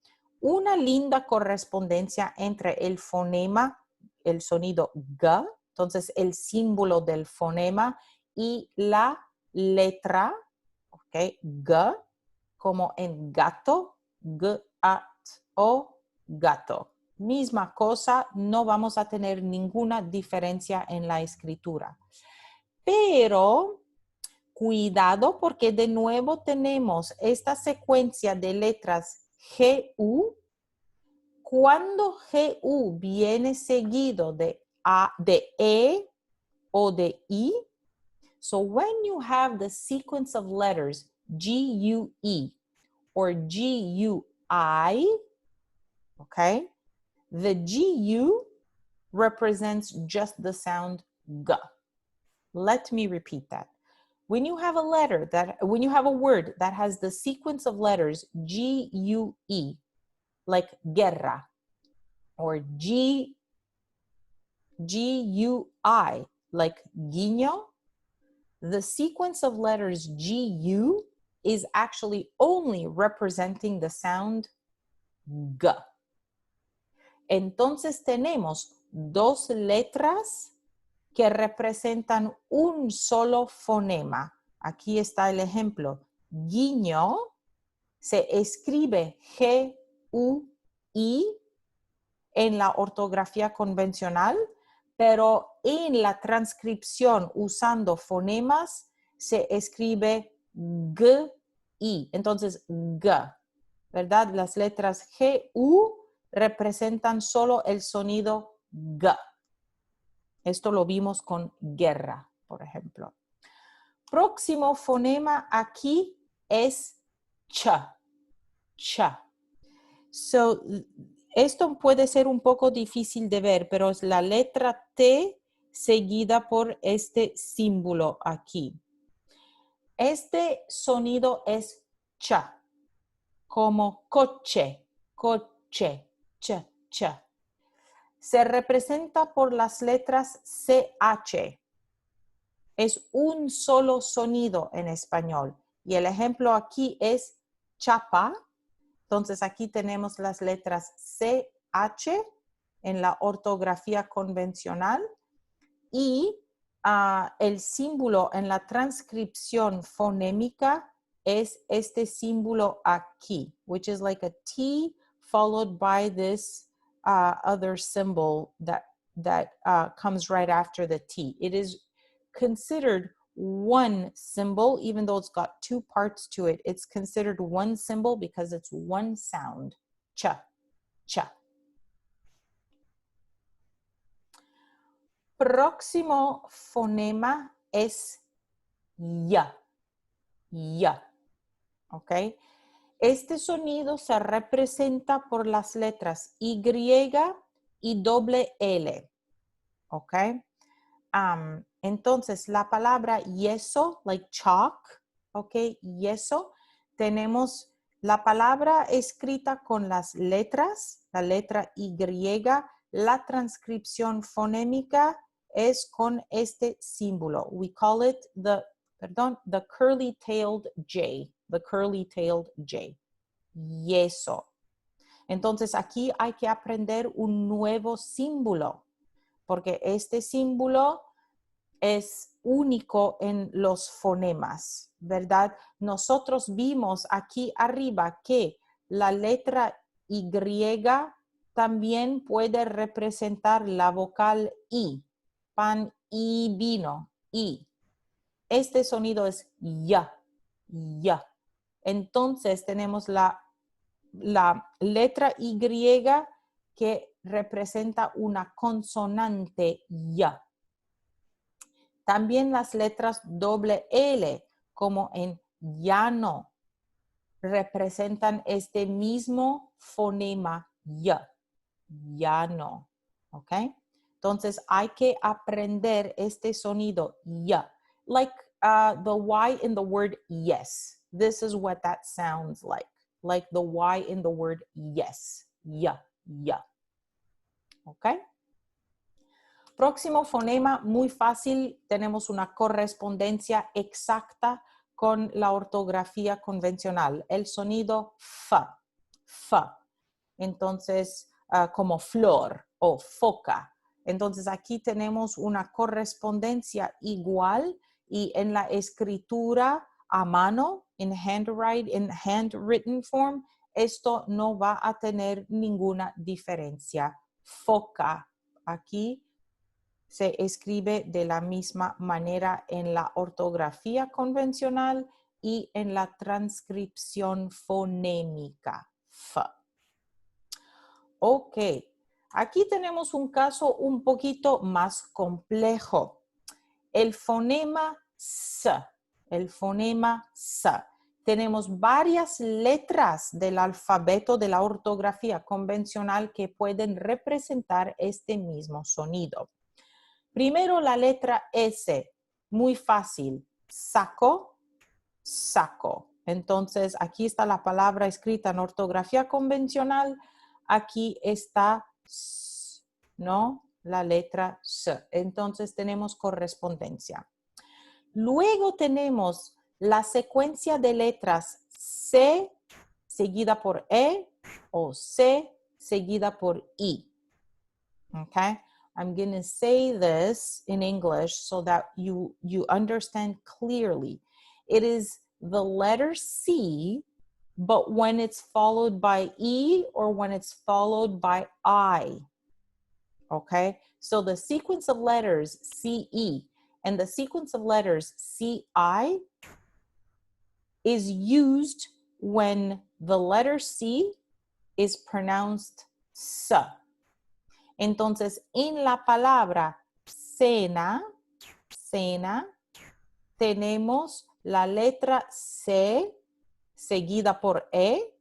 una linda correspondencia entre el fonema, el sonido G, entonces el símbolo del fonema y la letra, ¿ok? G, como en gato, G-A-T-O, gato. Misma cosa, no vamos a tener ninguna diferencia en la escritura. Pero cuidado porque de nuevo tenemos esta secuencia de letras GU. Cuando GU viene seguido de E o de I, so when you have the sequence of letters GUE or GUI, okay, the GU represents just the sound G. Let me repeat that. When you have a word that has the sequence of letters GUE, like guerra, or GUI, like guiño, the sequence of letters GU is actually only representing the sound G. Entonces tenemos dos letras que representan un solo fonema. Aquí está el ejemplo. Guiño se escribe G-U-I en la ortografía convencional, pero en la transcripción usando fonemas se escribe G-I. Entonces, G, ¿verdad? Las letras G-U representan solo el sonido G. Esto lo vimos con guerra, por ejemplo. Próximo fonema aquí es ch. Ch. So, esto puede ser un poco difícil de ver, pero es la letra T seguida por este símbolo aquí. Este sonido es ch, como coche, coche, ch, ch. Se representa por las letras CH. Es un solo sonido en español. Y el ejemplo aquí es chapa. Entonces aquí tenemos las letras CH en la ortografía convencional y el símbolo en la transcripción fonémica es este símbolo aquí, which is like a T followed by this other symbol that comes right after the T. It is considered one symbol, even though it's got two parts to it. It's considered one symbol because it's one sound. Cha, cha. Próximo fonema es ya, ya. ¿Ok? Este sonido se representa por las letras Y y doble L. ¿Ok? Entonces, la palabra yeso, like chalk, ¿ok? Yeso, tenemos la palabra escrita con las letras, la letra Y, la transcripción fonémica es con este símbolo. We call it the curly-tailed J, the curly-tailed J, yeso. Entonces, aquí hay que aprender un nuevo símbolo, porque este símbolo es único en los fonemas, ¿verdad? Nosotros vimos aquí arriba que la letra Y también puede representar la vocal I, pan y vino, I. Este sonido es ya, ya. Entonces tenemos la letra Y que representa una consonante ya. También las letras doble L, como en llano, representan este mismo fonema ya, llano, ¿ok? Entonces hay que aprender este sonido ya, like the Y in the word yes. This is what that sounds like the Y in the word yes, ya, ya, ¿ok? Próximo fonema, muy fácil, tenemos una correspondencia exacta con la ortografía convencional. El sonido fa, fa. Entonces, como flor o foca. Entonces, aquí tenemos una correspondencia igual y en la escritura a mano, in handwritten form, esto no va a tener ninguna diferencia. Foca, aquí se escribe de la misma manera en la ortografía convencional y en la transcripción fonémica. F. Ok, aquí tenemos un caso un poquito más complejo. El fonema S. El fonema S. Tenemos varias letras del alfabeto de la ortografía convencional que pueden representar este mismo sonido. Primero la letra S, muy fácil, saco, saco. Entonces aquí está la palabra escrita en ortografía convencional, aquí está S, ¿no? La letra S. Entonces tenemos correspondencia. Luego tenemos la secuencia de letras C seguida por E o C seguida por I. Okay? I'm going to say this in English so that you understand clearly. It is the letter C, but when it's followed by E or when it's followed by I. Okay? So the sequence of letters CE and the sequence of letters CI is used when the letter C is pronounced S. Entonces, en la palabra cena, cena, tenemos la letra C seguida por E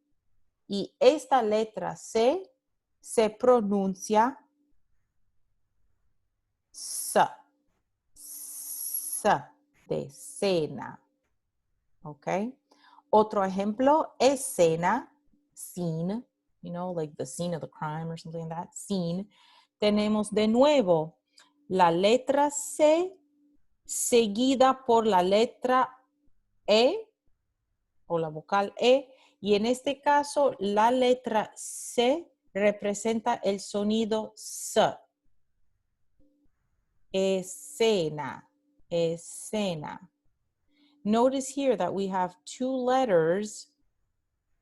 y esta letra C se pronuncia S, S de cena. ¿Ok? Otro ejemplo, escena, scene, you know, like the scene of the crime or something like that, scene. Tenemos de nuevo la letra C seguida por la letra E o la vocal E, y en este caso la letra C representa el sonido S. Escena, escena. Notice here that we have two letters,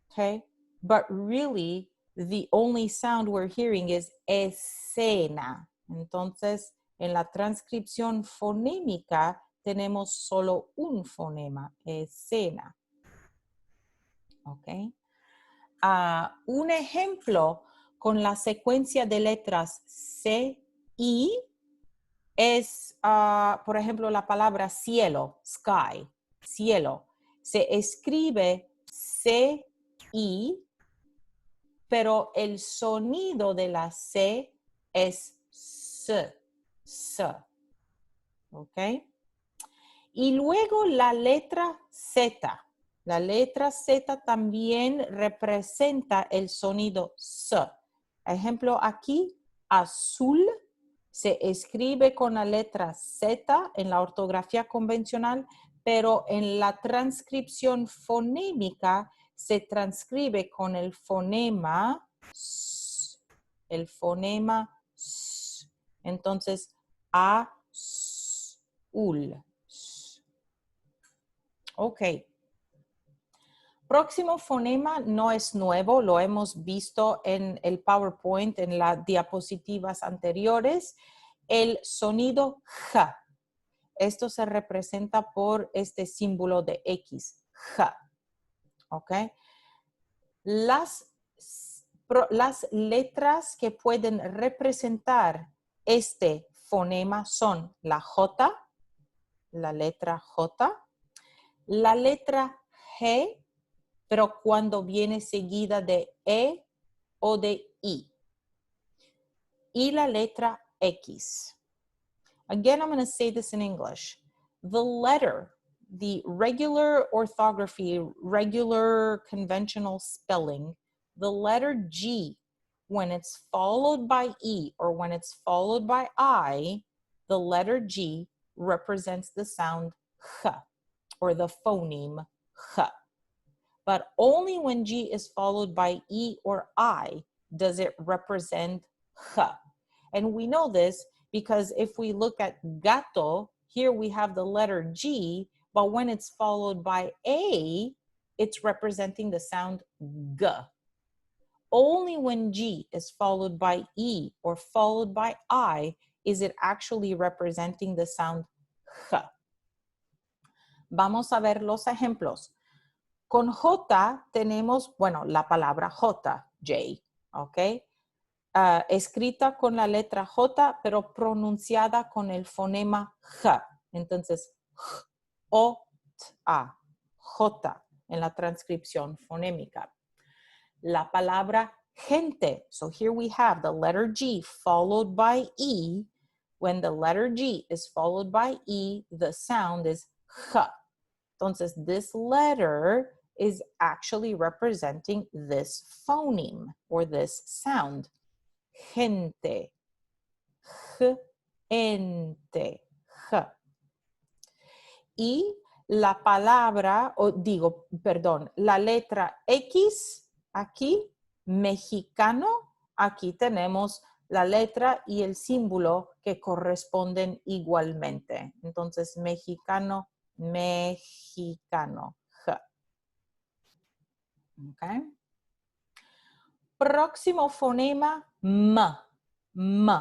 okay, but really the only sound we're hearing is escena. Entonces, en la transcripción fonémica tenemos solo un fonema, escena. Ok. Un ejemplo con la secuencia de letras C, I, es, por ejemplo, la palabra cielo, sky, cielo. Se escribe C-I, pero el sonido de la C es S, S. ¿Ok? Y luego la letra Z. La letra Z también representa el sonido S. Ejemplo aquí, azul se escribe con la letra Z en la ortografía convencional, pero en la transcripción fonémica se transcribe con el fonema S. El fonema S. Entonces, azul. Ok. Próximo fonema no es nuevo, lo hemos visto en el PowerPoint, en las diapositivas anteriores. El sonido J. Esto se representa por este símbolo de X. J. ¿Ok? Las letras que pueden representar este fonema son la J, la letra J, la letra G, pero cuando viene seguida de E o de I. Y la letra X. Again, I'm going to say this in English. The letter, the regular orthography, regular conventional spelling, the letter G, when it's followed by E or when it's followed by I, the letter G represents the sound H or the phoneme H. But only when G is followed by E or I does it represent H. And we know this because if we look at gato, here we have the letter G, but when it's followed by A, it's representing the sound G. Only when G is followed by E or followed by I is it actually representing the sound J? Vamos a ver los ejemplos. Con J tenemos, bueno, la palabra J, J, ¿ok? Escrita con la letra J, pero pronunciada con el fonema J. Entonces, J, O, T, A, J en la transcripción fonémica. La palabra gente. So here we have the letter G followed by E. When the letter G is followed by E, the sound is J. Entonces, this letter is actually representing this phoneme or this sound. Gente. Gente. J. Y la palabra, la letra X, aquí, mexicano, aquí tenemos la letra y el símbolo que corresponden igualmente. Entonces, mexicano, mexicano. J. Okay. Próximo fonema, M. M.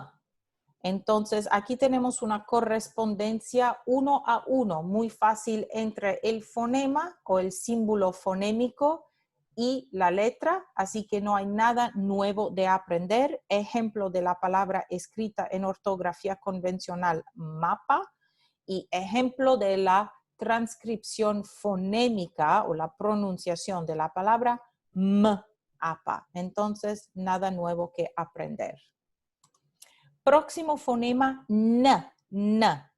Entonces, aquí tenemos una correspondencia 1 a 1, muy fácil entre el fonema o el símbolo fonémico y la letra, así que no hay nada nuevo de aprender. Ejemplo de la palabra escrita en ortografía convencional, mapa, y ejemplo de la transcripción fonémica o la pronunciación de la palabra mapa. Entonces, nada nuevo que aprender. Próximo fonema, N, N.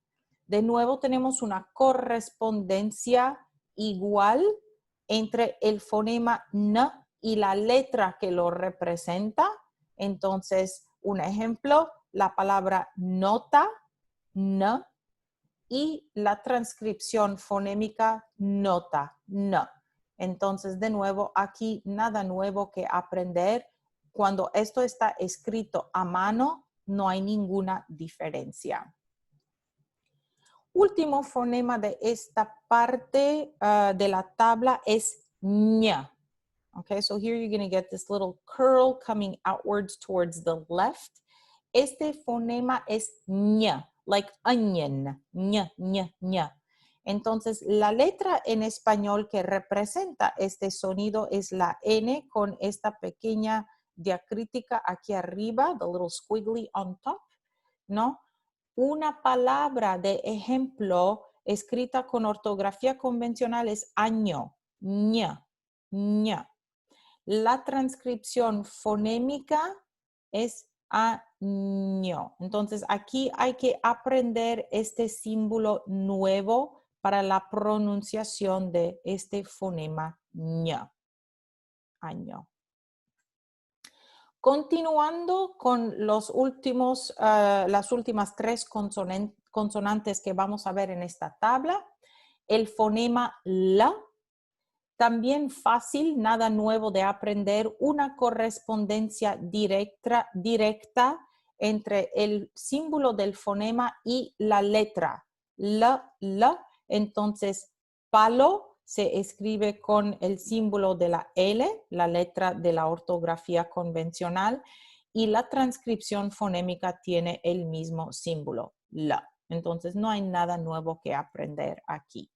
De nuevo tenemos una correspondencia igual entre el fonema N y la letra que lo representa. Entonces, un ejemplo, la palabra nota, N, y la transcripción fonémica nota, N. Entonces, de nuevo, aquí nada nuevo que aprender. Cuando esto está escrito a mano, no hay ninguna diferencia. Último fonema de esta parte de la tabla es ñ. Okay, so here you're going to get this little curl coming outwards towards the left. Este fonema es ñ, like onion, ñ, ñ, ñ. Entonces, la letra en español que representa este sonido es la N con esta pequeña diacrítica aquí arriba, the little squiggly on top, ¿no? Una palabra de ejemplo escrita con ortografía convencional es año, ñ, ñ. La transcripción fonémica es año. Entonces, aquí hay que aprender este símbolo nuevo para la pronunciación de este fonema ñ, año. Continuando con las últimas 3 consonantes que vamos a ver en esta tabla, el fonema la, también fácil, nada nuevo de aprender, una correspondencia directa entre el símbolo del fonema y la letra. La, entonces palo se escribe con el símbolo de la L, la letra de la ortografía convencional, y la transcripción fonémica tiene el mismo símbolo, la. Entonces, no hay nada nuevo que aprender aquí.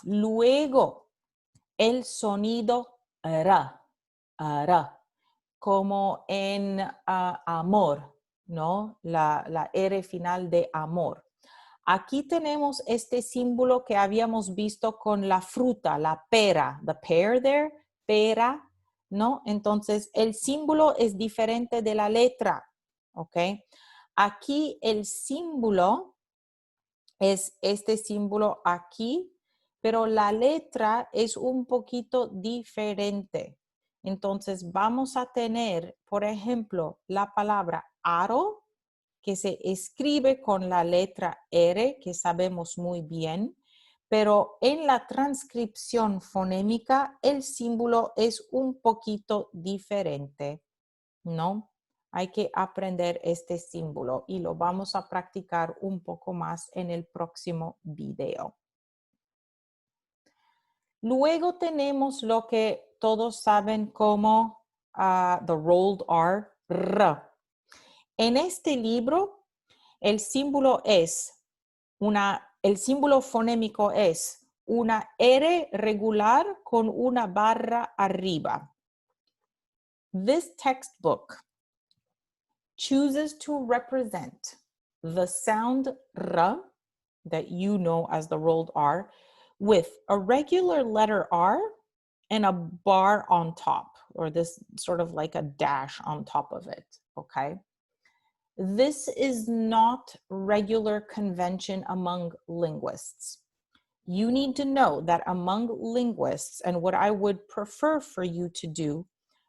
Luego, el sonido ra, como en amor, ¿no? La R final de amor. Aquí tenemos este símbolo que habíamos visto con la fruta, la pera, the pear there, pera, ¿no? Entonces, el símbolo es diferente de la letra, ¿ok? Aquí el símbolo es este símbolo aquí, pero la letra es un poquito diferente. Entonces, vamos a tener, por ejemplo, la palabra aro, que se escribe con la letra R, que sabemos muy bien, pero en la transcripción fonémica el símbolo es un poquito diferente, ¿no? Hay que aprender este símbolo y lo vamos a practicar un poco más en el próximo video. Luego tenemos lo que todos saben como the rolled R, r. En este libro, el símbolo fonémico es una R regular con una barra arriba. This textbook chooses to represent the sound R, that you know as the rolled R, with a regular letter R and a bar on top, or this sort of like a dash on top of it, okay? This is not regular convention among linguists. You need to know that among linguists, and what I would prefer for you to do,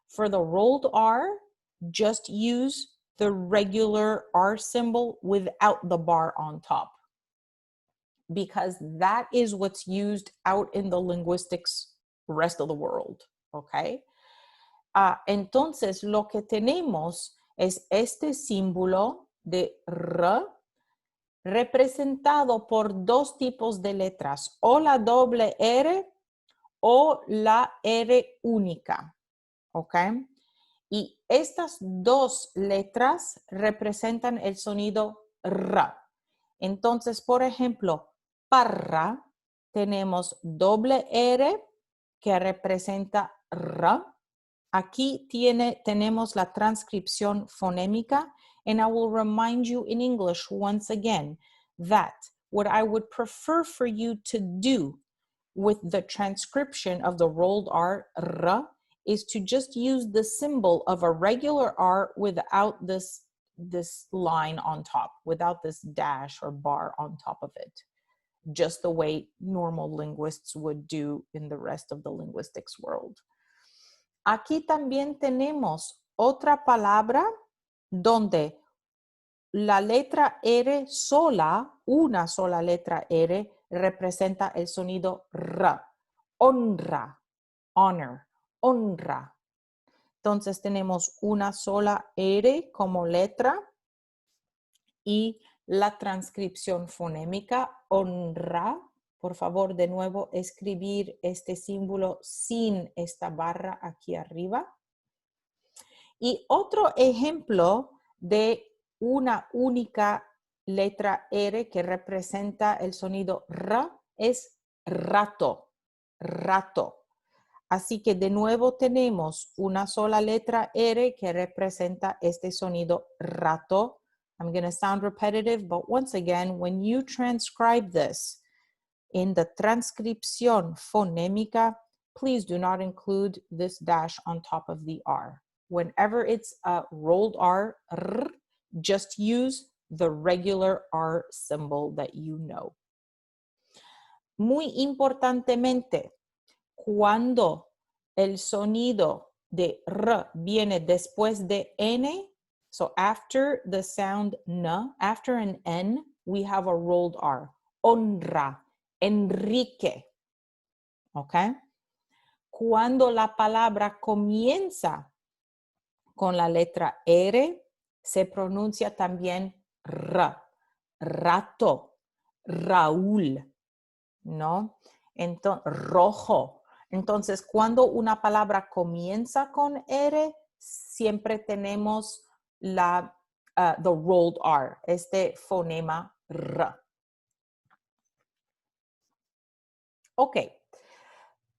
for the rolled R, just use the regular R symbol without the bar on top, because that is what's used out in the linguistics rest of the world, okay? Entonces, lo que tenemos es este símbolo de R representado por dos tipos de letras, o la doble R o la R única, ¿ok? Y estas dos letras representan el sonido R. Entonces, por ejemplo, parra, tenemos doble R que representa R. Aquí tenemos la transcripción fonémica, and I will remind you in English once again that what I would prefer for you to do with the transcription of the rolled R, is to just use the symbol of a regular R without this line on top, without this dash or bar on top of it, just the way normal linguists would do in the rest of the linguistics world. Aquí también tenemos otra palabra donde la letra R sola, una sola letra R, representa el sonido R. Honra, honor, honra. Entonces tenemos una sola R como letra y la transcripción fonémica, honra. Por favor, de nuevo, escribir este símbolo sin esta barra aquí arriba. Y otro ejemplo de una única letra R que representa el sonido R es rato, rato. Así que de nuevo tenemos una sola letra R que representa este sonido rato. I'm going to sound repetitive, but once again, when you transcribe this in the transcripción fonémica, please do not include this dash on top of the R. Whenever it's a rolled R, just use the regular R symbol that you know. Muy importantemente, cuando el sonido de R viene después de N, so after the sound N, after an N, we have a rolled R. Honra, Enrique, ¿ok? Cuando la palabra comienza con la letra R, se pronuncia también R. Rato, Raúl, ¿no? Entonces, rojo. Entonces, cuando una palabra comienza con R, siempre tenemos the rolled R, este fonema R. Ok.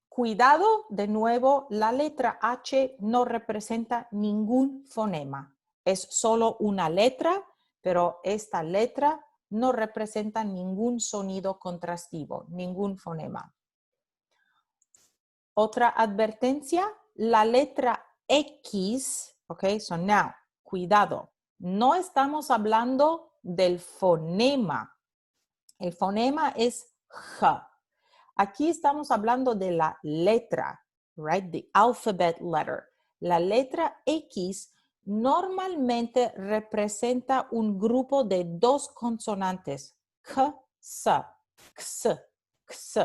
Cuidado, de nuevo, la letra H no representa ningún fonema. Es solo una letra, pero esta letra no representa ningún sonido contrastivo, ningún fonema. Otra advertencia, la letra X, ok, so now, cuidado, no estamos hablando del fonema. El fonema es J. Aquí estamos hablando de la letra, right? The alphabet letter. La letra X normalmente representa un grupo de dos consonantes, K, S, Ks, Ks,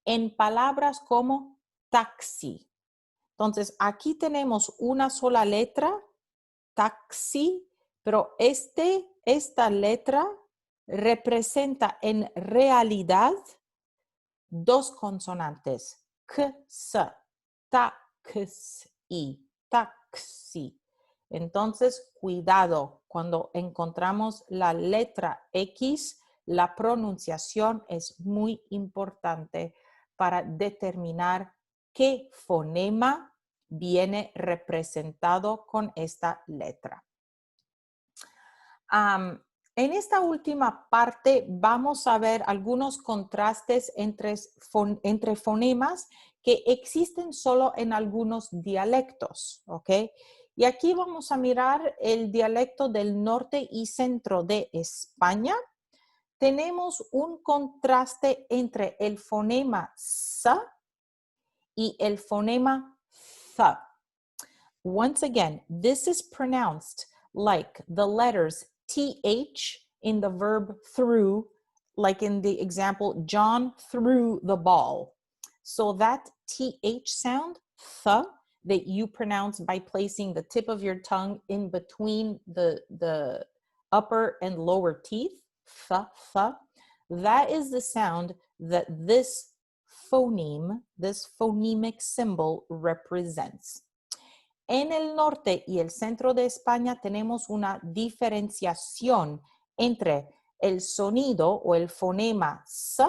en palabras como taxi. Entonces, aquí tenemos una sola letra, taxi, pero esta letra representa en realidad dos consonantes, k, s, taxi, taxi. Entonces, cuidado, cuando encontramos la letra X, la pronunciación es muy importante para determinar qué fonema viene representado con esta letra. En esta última parte vamos a ver algunos contrastes entre fonemas que existen solo en algunos dialectos, ¿ok? Y aquí vamos a mirar el dialecto del norte y centro de España. Tenemos un contraste entre el fonema S y el fonema Th. Once again, this is pronounced like the letters TH in the verb threw, like in the example, John threw the ball. So that TH sound, th, that you pronounce by placing the tip of your tongue in between the upper and lower teeth, th, th, that is the sound that this phoneme, this phonemic symbol represents. En el norte y el centro de España tenemos una diferenciación entre el sonido o el fonema S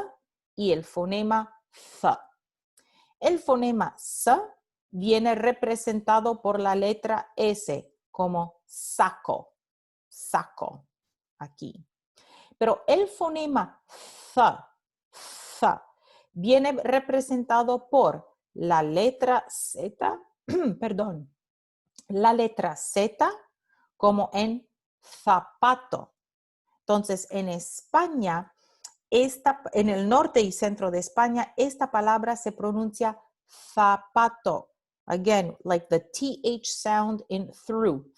y el fonema Th. El fonema S viene representado por la letra S como saco, saco, aquí. Pero el fonema Th viene representado por la letra Z, perdón, la letra Z como en zapato. Entonces, en España, en el norte y centro de España, esta palabra se pronuncia zapato. Again, like the TH sound in through,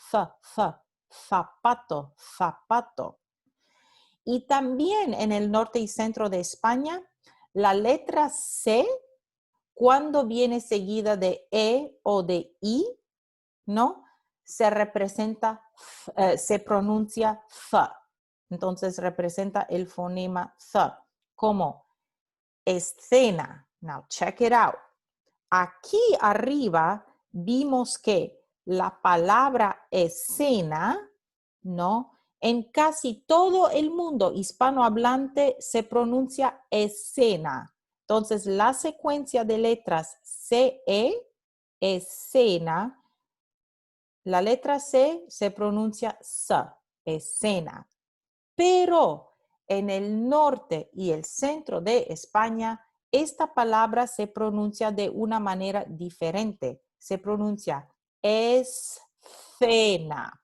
zapato, zapato. Y también en el norte y centro de España, la letra C, cuando viene seguida de E o de I, ¿no? Se pronuncia th. Entonces representa el fonema th como escena. Now check it out. Aquí arriba vimos que la palabra escena, ¿no? En casi todo el mundo hispanohablante se pronuncia escena. Entonces la secuencia de letras CE, escena. La letra C se pronuncia S, escena. Pero en el norte y el centro de España, esta palabra se pronuncia de una manera diferente. Se pronuncia escena,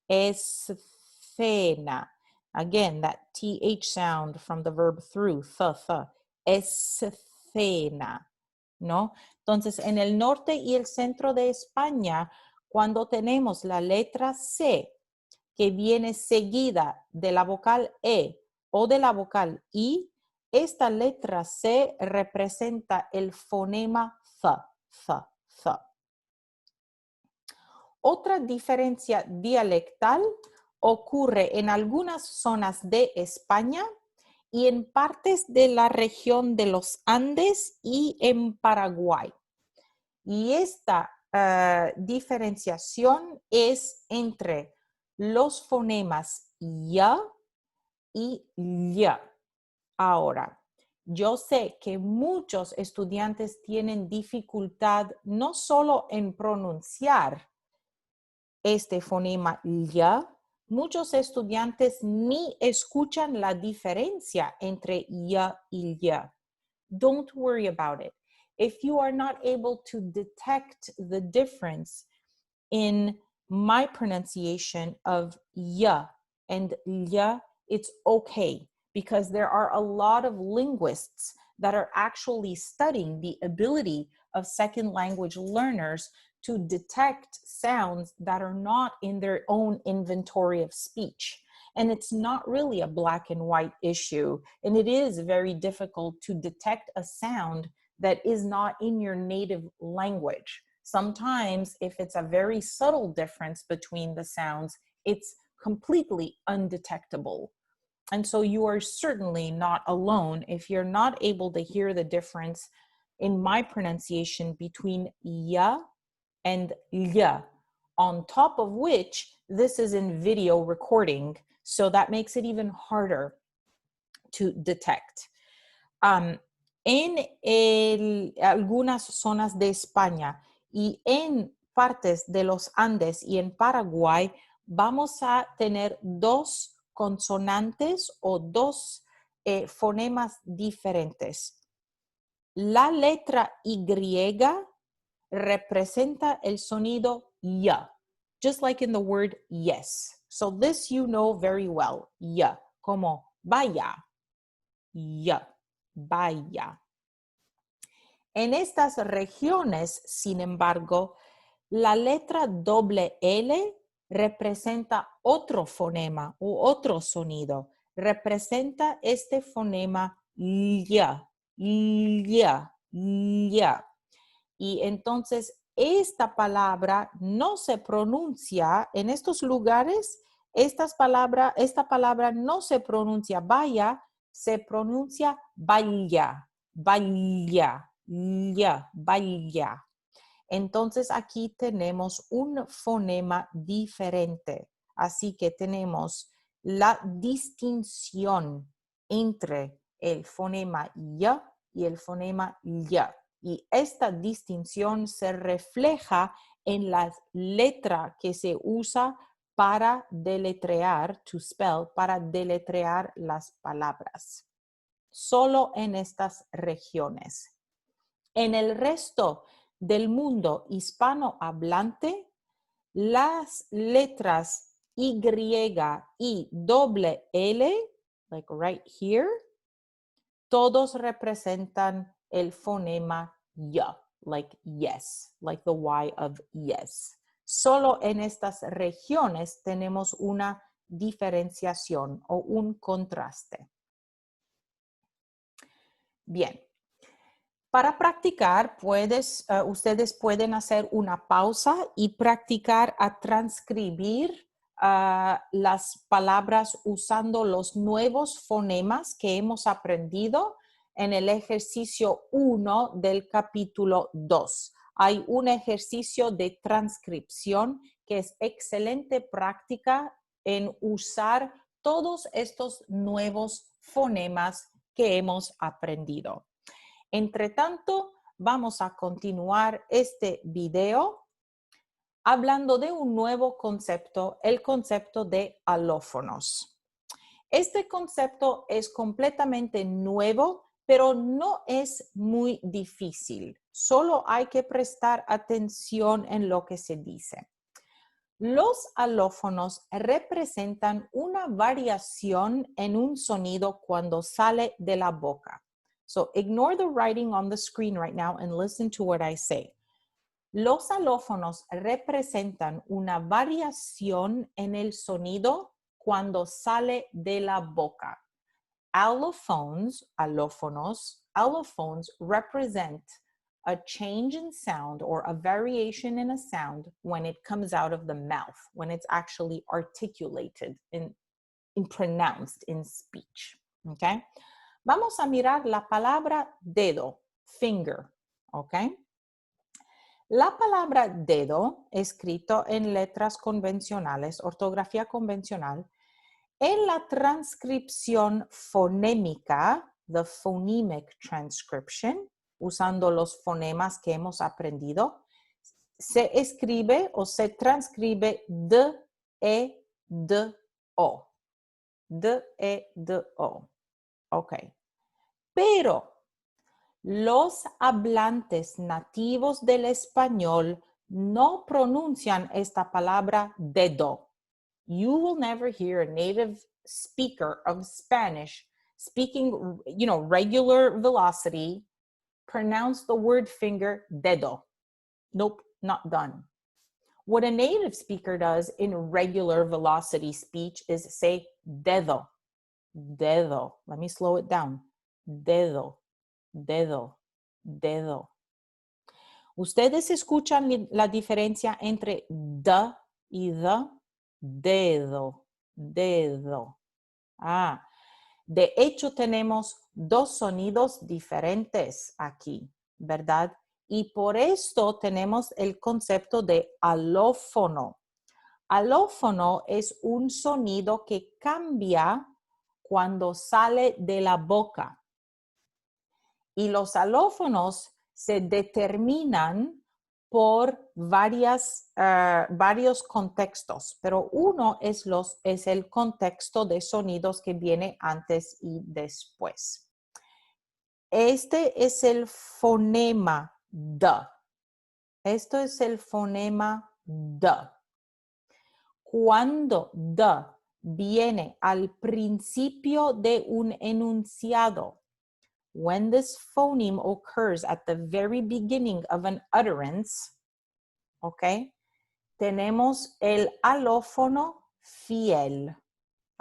escena. Again, that TH sound from the verb through, th, escena, ¿no? Entonces, en el norte y el centro de España, cuando tenemos la letra C que viene seguida de la vocal E o de la vocal I, esta letra C representa el fonema th, th, th. Otra diferencia dialectal ocurre en algunas zonas de España y en partes de la región de los Andes y en Paraguay. Y esta diferenciación es entre los fonemas ya y ya. Ahora, yo sé que muchos estudiantes tienen dificultad no solo en pronunciar este fonema ya, muchos estudiantes ni escuchan la diferencia entre ya y ya. Don't worry about it. If you are not able to detect the difference in my pronunciation of ya and ya, it's okay, because there are a lot of linguists that are actually studying the ability of second language learners to detect sounds that are not in their own inventory of speech. And it's not really a black and white issue. And it is very difficult to detect a sound that is not in your native language. Sometimes, if it's a very subtle difference between the sounds, it's completely undetectable. And so you are certainly not alone if you're not able to hear the difference in my pronunciation between ya and ya, on top of which this is in video recording, so that makes it even harder to detect. Algunas zonas de España y en partes de los Andes y en Paraguay vamos a tener dos consonantes o dos fonemas diferentes. La letra Y representa el sonido ya, just like in the word yes. So this you know very well, ya, como vaya, ya, vaya. En estas regiones, sin embargo, la letra doble L representa otro fonema u otro sonido. Representa este fonema ya, ya, ya. Y entonces esta palabra no se pronuncia en estos lugares. Esta palabra no se pronuncia vaya, se pronuncia vaya, vaya, ya, vaya. Entonces aquí tenemos un fonema diferente. Así que tenemos la distinción entre el fonema ya y el fonema ya. Y esta distinción se refleja en la letra que se usa para deletrear, to spell, para deletrear las palabras. Solo en estas regiones. En el resto del mundo hispanohablante, las letras Y y doble L, like right here, todos representan el fonema ya, like yes, like the Y of yes. Solo en estas regiones tenemos una diferenciación o un contraste. Bien. Para practicar, ustedes pueden hacer una pausa y practicar a transcribir las palabras usando los nuevos fonemas que hemos aprendido en el ejercicio 1 del capítulo 2. Hay un ejercicio de transcripción que es excelente práctica en usar todos estos nuevos fonemas que hemos aprendido. Entre tanto, vamos a continuar este video hablando de un nuevo concepto, el concepto de alófonos. Este concepto es completamente nuevo, pero no es muy difícil. Solo hay que prestar atención en lo que se dice. Los alófonos representan una variación en un sonido cuando sale de la boca. So ignore the writing on the screen right now and listen to what I say. Los alófonos representan una variación en el sonido cuando sale de la boca. Allophones represent a change in sound or a variation in a sound when it comes out of the mouth, when it's actually articulated and pronounced in speech. Okay? Vamos a mirar la palabra dedo, finger. Okay? La palabra dedo, escrito en letras convencionales, ortografía convencional, en la transcripción fonémica, the phonemic transcription, usando los fonemas que hemos aprendido, se escribe o se transcribe D, E, D, O. D, E, D, O. Ok. Pero los hablantes nativos del español no pronuncian esta palabra dedo. You will never hear a native speaker of Spanish speaking, regular velocity, pronounce the word finger dedo. Nope, not done. What a native speaker does in regular velocity speech is say dedo, dedo. Let me slow it down. Dedo, dedo, dedo. ¿Ustedes escuchan la diferencia entre da y the? Dedo, dedo. De hecho tenemos dos sonidos diferentes aquí, ¿verdad? Y por esto tenemos el concepto de alófono. Alófono es un sonido que cambia cuando sale de la boca. Y los alófonos se determinan por varios contextos, pero uno es el contexto de sonidos que viene antes y después. Este es el fonema D. Esto es el fonema D. Cuando D viene al principio de un enunciado, when this phoneme occurs at the very beginning of an utterance, ¿ok? Tenemos el alófono fiel.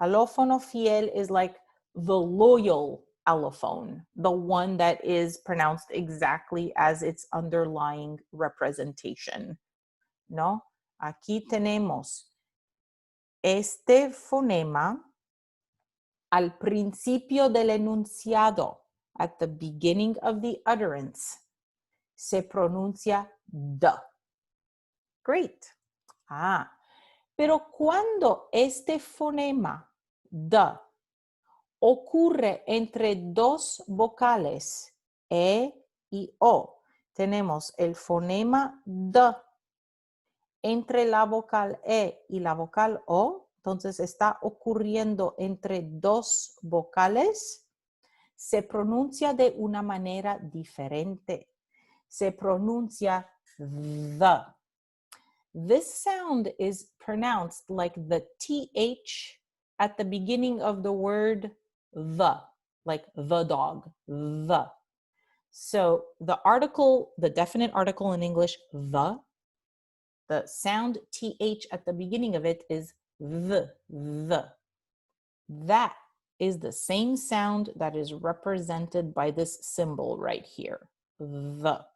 Alófono fiel is like the loyal allophone, the one that is pronounced exactly as its underlying representation, ¿no? Aquí tenemos este fonema al principio del enunciado, at the beginning of the utterance, se pronuncia D. Great. Pero cuando este fonema D ocurre entre dos vocales, E y O, tenemos el fonema D entre la vocal E y la vocal O, entonces está ocurriendo entre dos vocales, se pronuncia de una manera diferente. Se pronuncia the. This sound is pronounced like the TH at the beginning of the word the, like the dog, the. So the definite article in English, the sound TH at the beginning of it is the. That is the same sound that is represented by this symbol right here, the.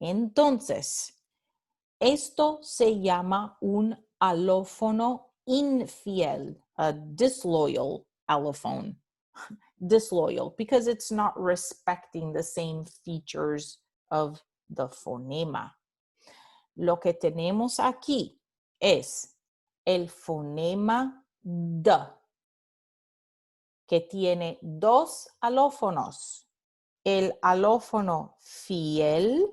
Entonces, esto se llama un alófono infiel, a disloyal allophone. Disloyal, because it's not respecting the same features of the fonema. Lo que tenemos aquí es el fonema D, que tiene dos alófonos. El alófono fiel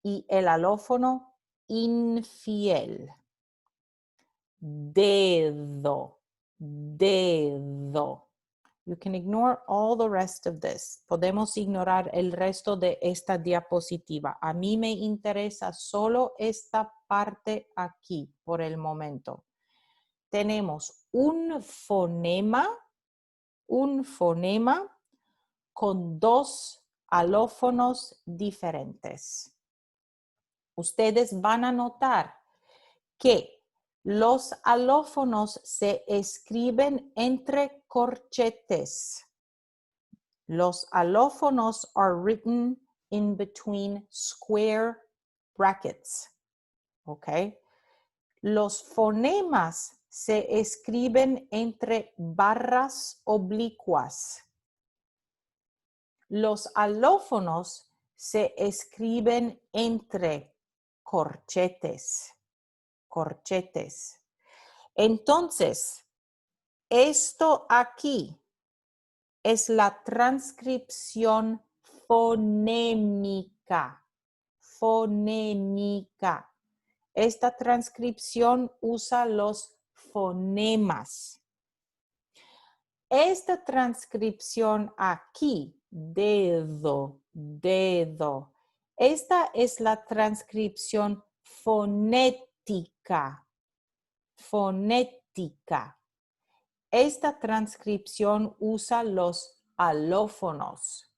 y el alófono infiel. Dedo. You can ignore all the rest of this. Podemos ignorar el resto de esta diapositiva. A mí me interesa solo esta parte aquí por el momento. Tenemos un fonema con dos alófonos diferentes. Ustedes van a notar que los alófonos se escriben entre corchetes. Los alófonos are written in between square brackets. ¿Ok? Los fonemas se escriben entre barras oblicuas. Los alófonos se escriben entre corchetes. Entonces, esto aquí es la transcripción fonémica. Esta transcripción usa los fonemas. Esta transcripción aquí, dedo. Esta es la transcripción fonética. Esta transcripción usa los alófonos.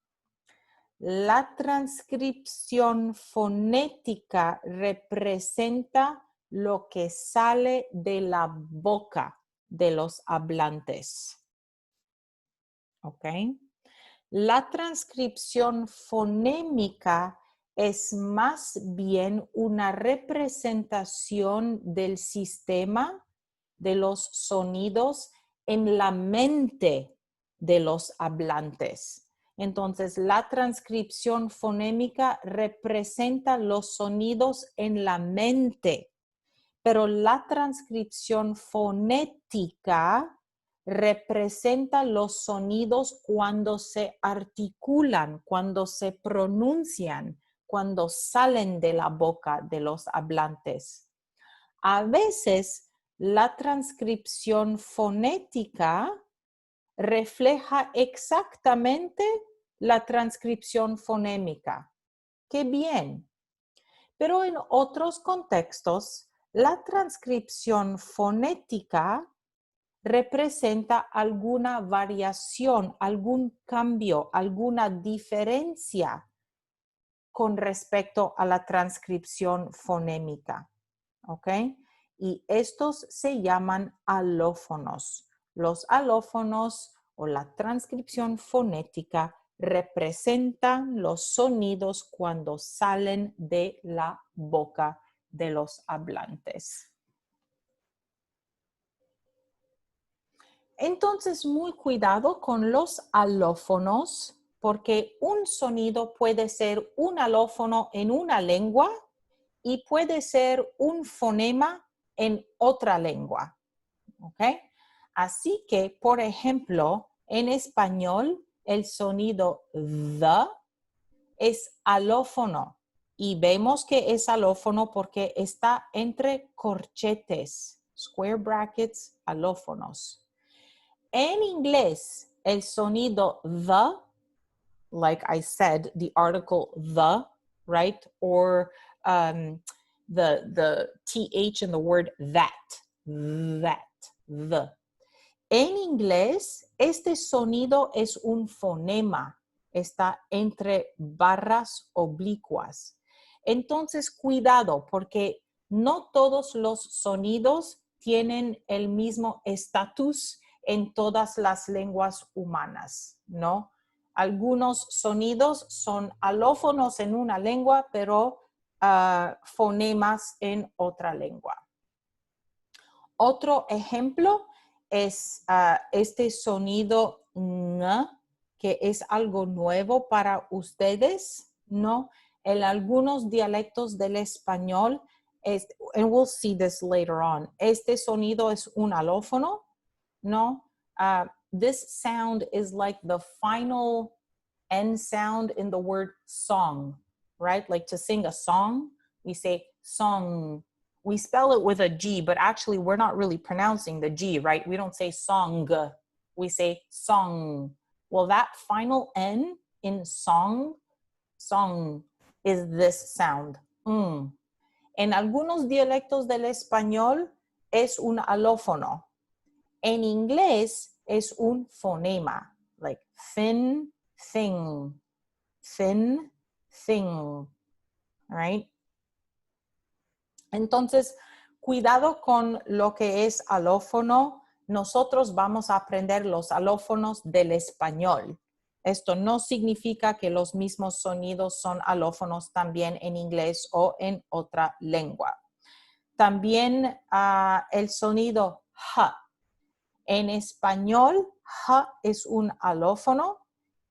La transcripción fonética representa lo que sale de la boca de los hablantes. ¿Ok? La transcripción fonémica es más bien una representación del sistema de los sonidos en la mente de los hablantes. Entonces, la transcripción fonémica representa los sonidos en la mente, pero la transcripción fonética representa los sonidos cuando se articulan, cuando se pronuncian, cuando salen de la boca de los hablantes. A veces, la transcripción fonética refleja exactamente la transcripción fonémica. ¡Qué bien! Pero en otros contextos, la transcripción fonética representa alguna variación, algún cambio, alguna diferencia con respecto a la transcripción fonémica. ¿Ok? Y estos se llaman alófonos. Los alófonos o la transcripción fonética representan los sonidos cuando salen de la boca de los hablantes. Entonces, muy cuidado con los alófonos, porque un sonido puede ser un alófono en una lengua y puede ser un fonema en otra lengua. ¿Ok? Así que, por ejemplo, en español, el sonido the es alófono. Y vemos que es alófono porque está entre corchetes, square brackets, alófonos. En inglés, el sonido the, like I said, the article the, right? Or the th in the word that, the. En inglés, este sonido es un fonema, está entre barras oblicuas. Entonces, cuidado, porque no todos los sonidos tienen el mismo estatus en todas las lenguas humanas, ¿no? Algunos sonidos son alófonos en una lengua, pero fonemas en otra lengua. Otro ejemplo es este sonido ng, que es algo nuevo para ustedes, ¿no? En algunos dialectos del español, and we'll see this later on, este sonido es un alófono, ¿no? This sound is like the final end sound in the word song, right? Like to sing a song, we say song. We spell it with a G, but actually we're not really pronouncing the G, right? We don't say song, we say song. Well, that final N in song, song, is this sound. En algunos dialectos del español es un alófono. En inglés es un fonema, like thin, thing, thin, thing, right? Entonces, cuidado con lo que es alófono. Nosotros vamos a aprender los alófonos del español. Esto no significa que los mismos sonidos son alófonos también en inglés o en otra lengua. También el sonido H. En español, H es un alófono.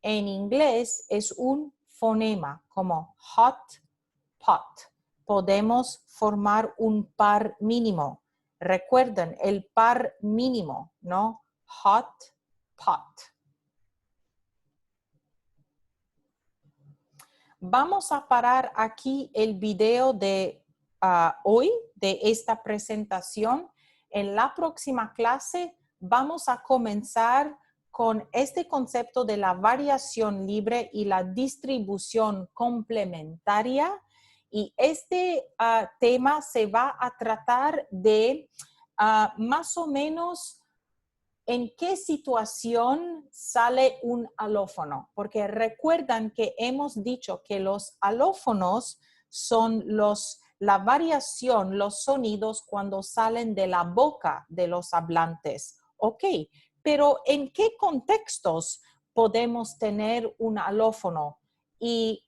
En inglés es un fonema, como hot, pot. Podemos formar un par mínimo. Recuerden, el par mínimo, ¿no? Hot, pot. Vamos a parar aquí el video de hoy, de esta presentación. En la próxima clase vamos a comenzar con este concepto de la variación libre y la distribución complementaria. Y este tema se va a tratar de más o menos en qué situación sale un alófono. Porque recuerdan que hemos dicho que los alófonos son la variación, los sonidos cuando salen de la boca de los hablantes. Ok, pero ¿en qué contextos podemos tener un alófono? Y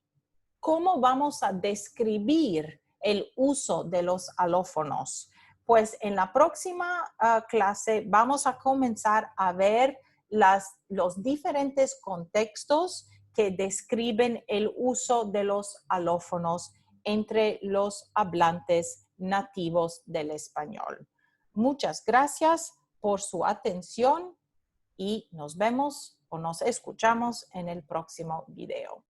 ¿cómo vamos a describir el uso de los alófonos? Pues en la próxima clase vamos a comenzar a ver los diferentes contextos que describen el uso de los alófonos entre los hablantes nativos del español. Muchas gracias por su atención y nos vemos o nos escuchamos en el próximo video.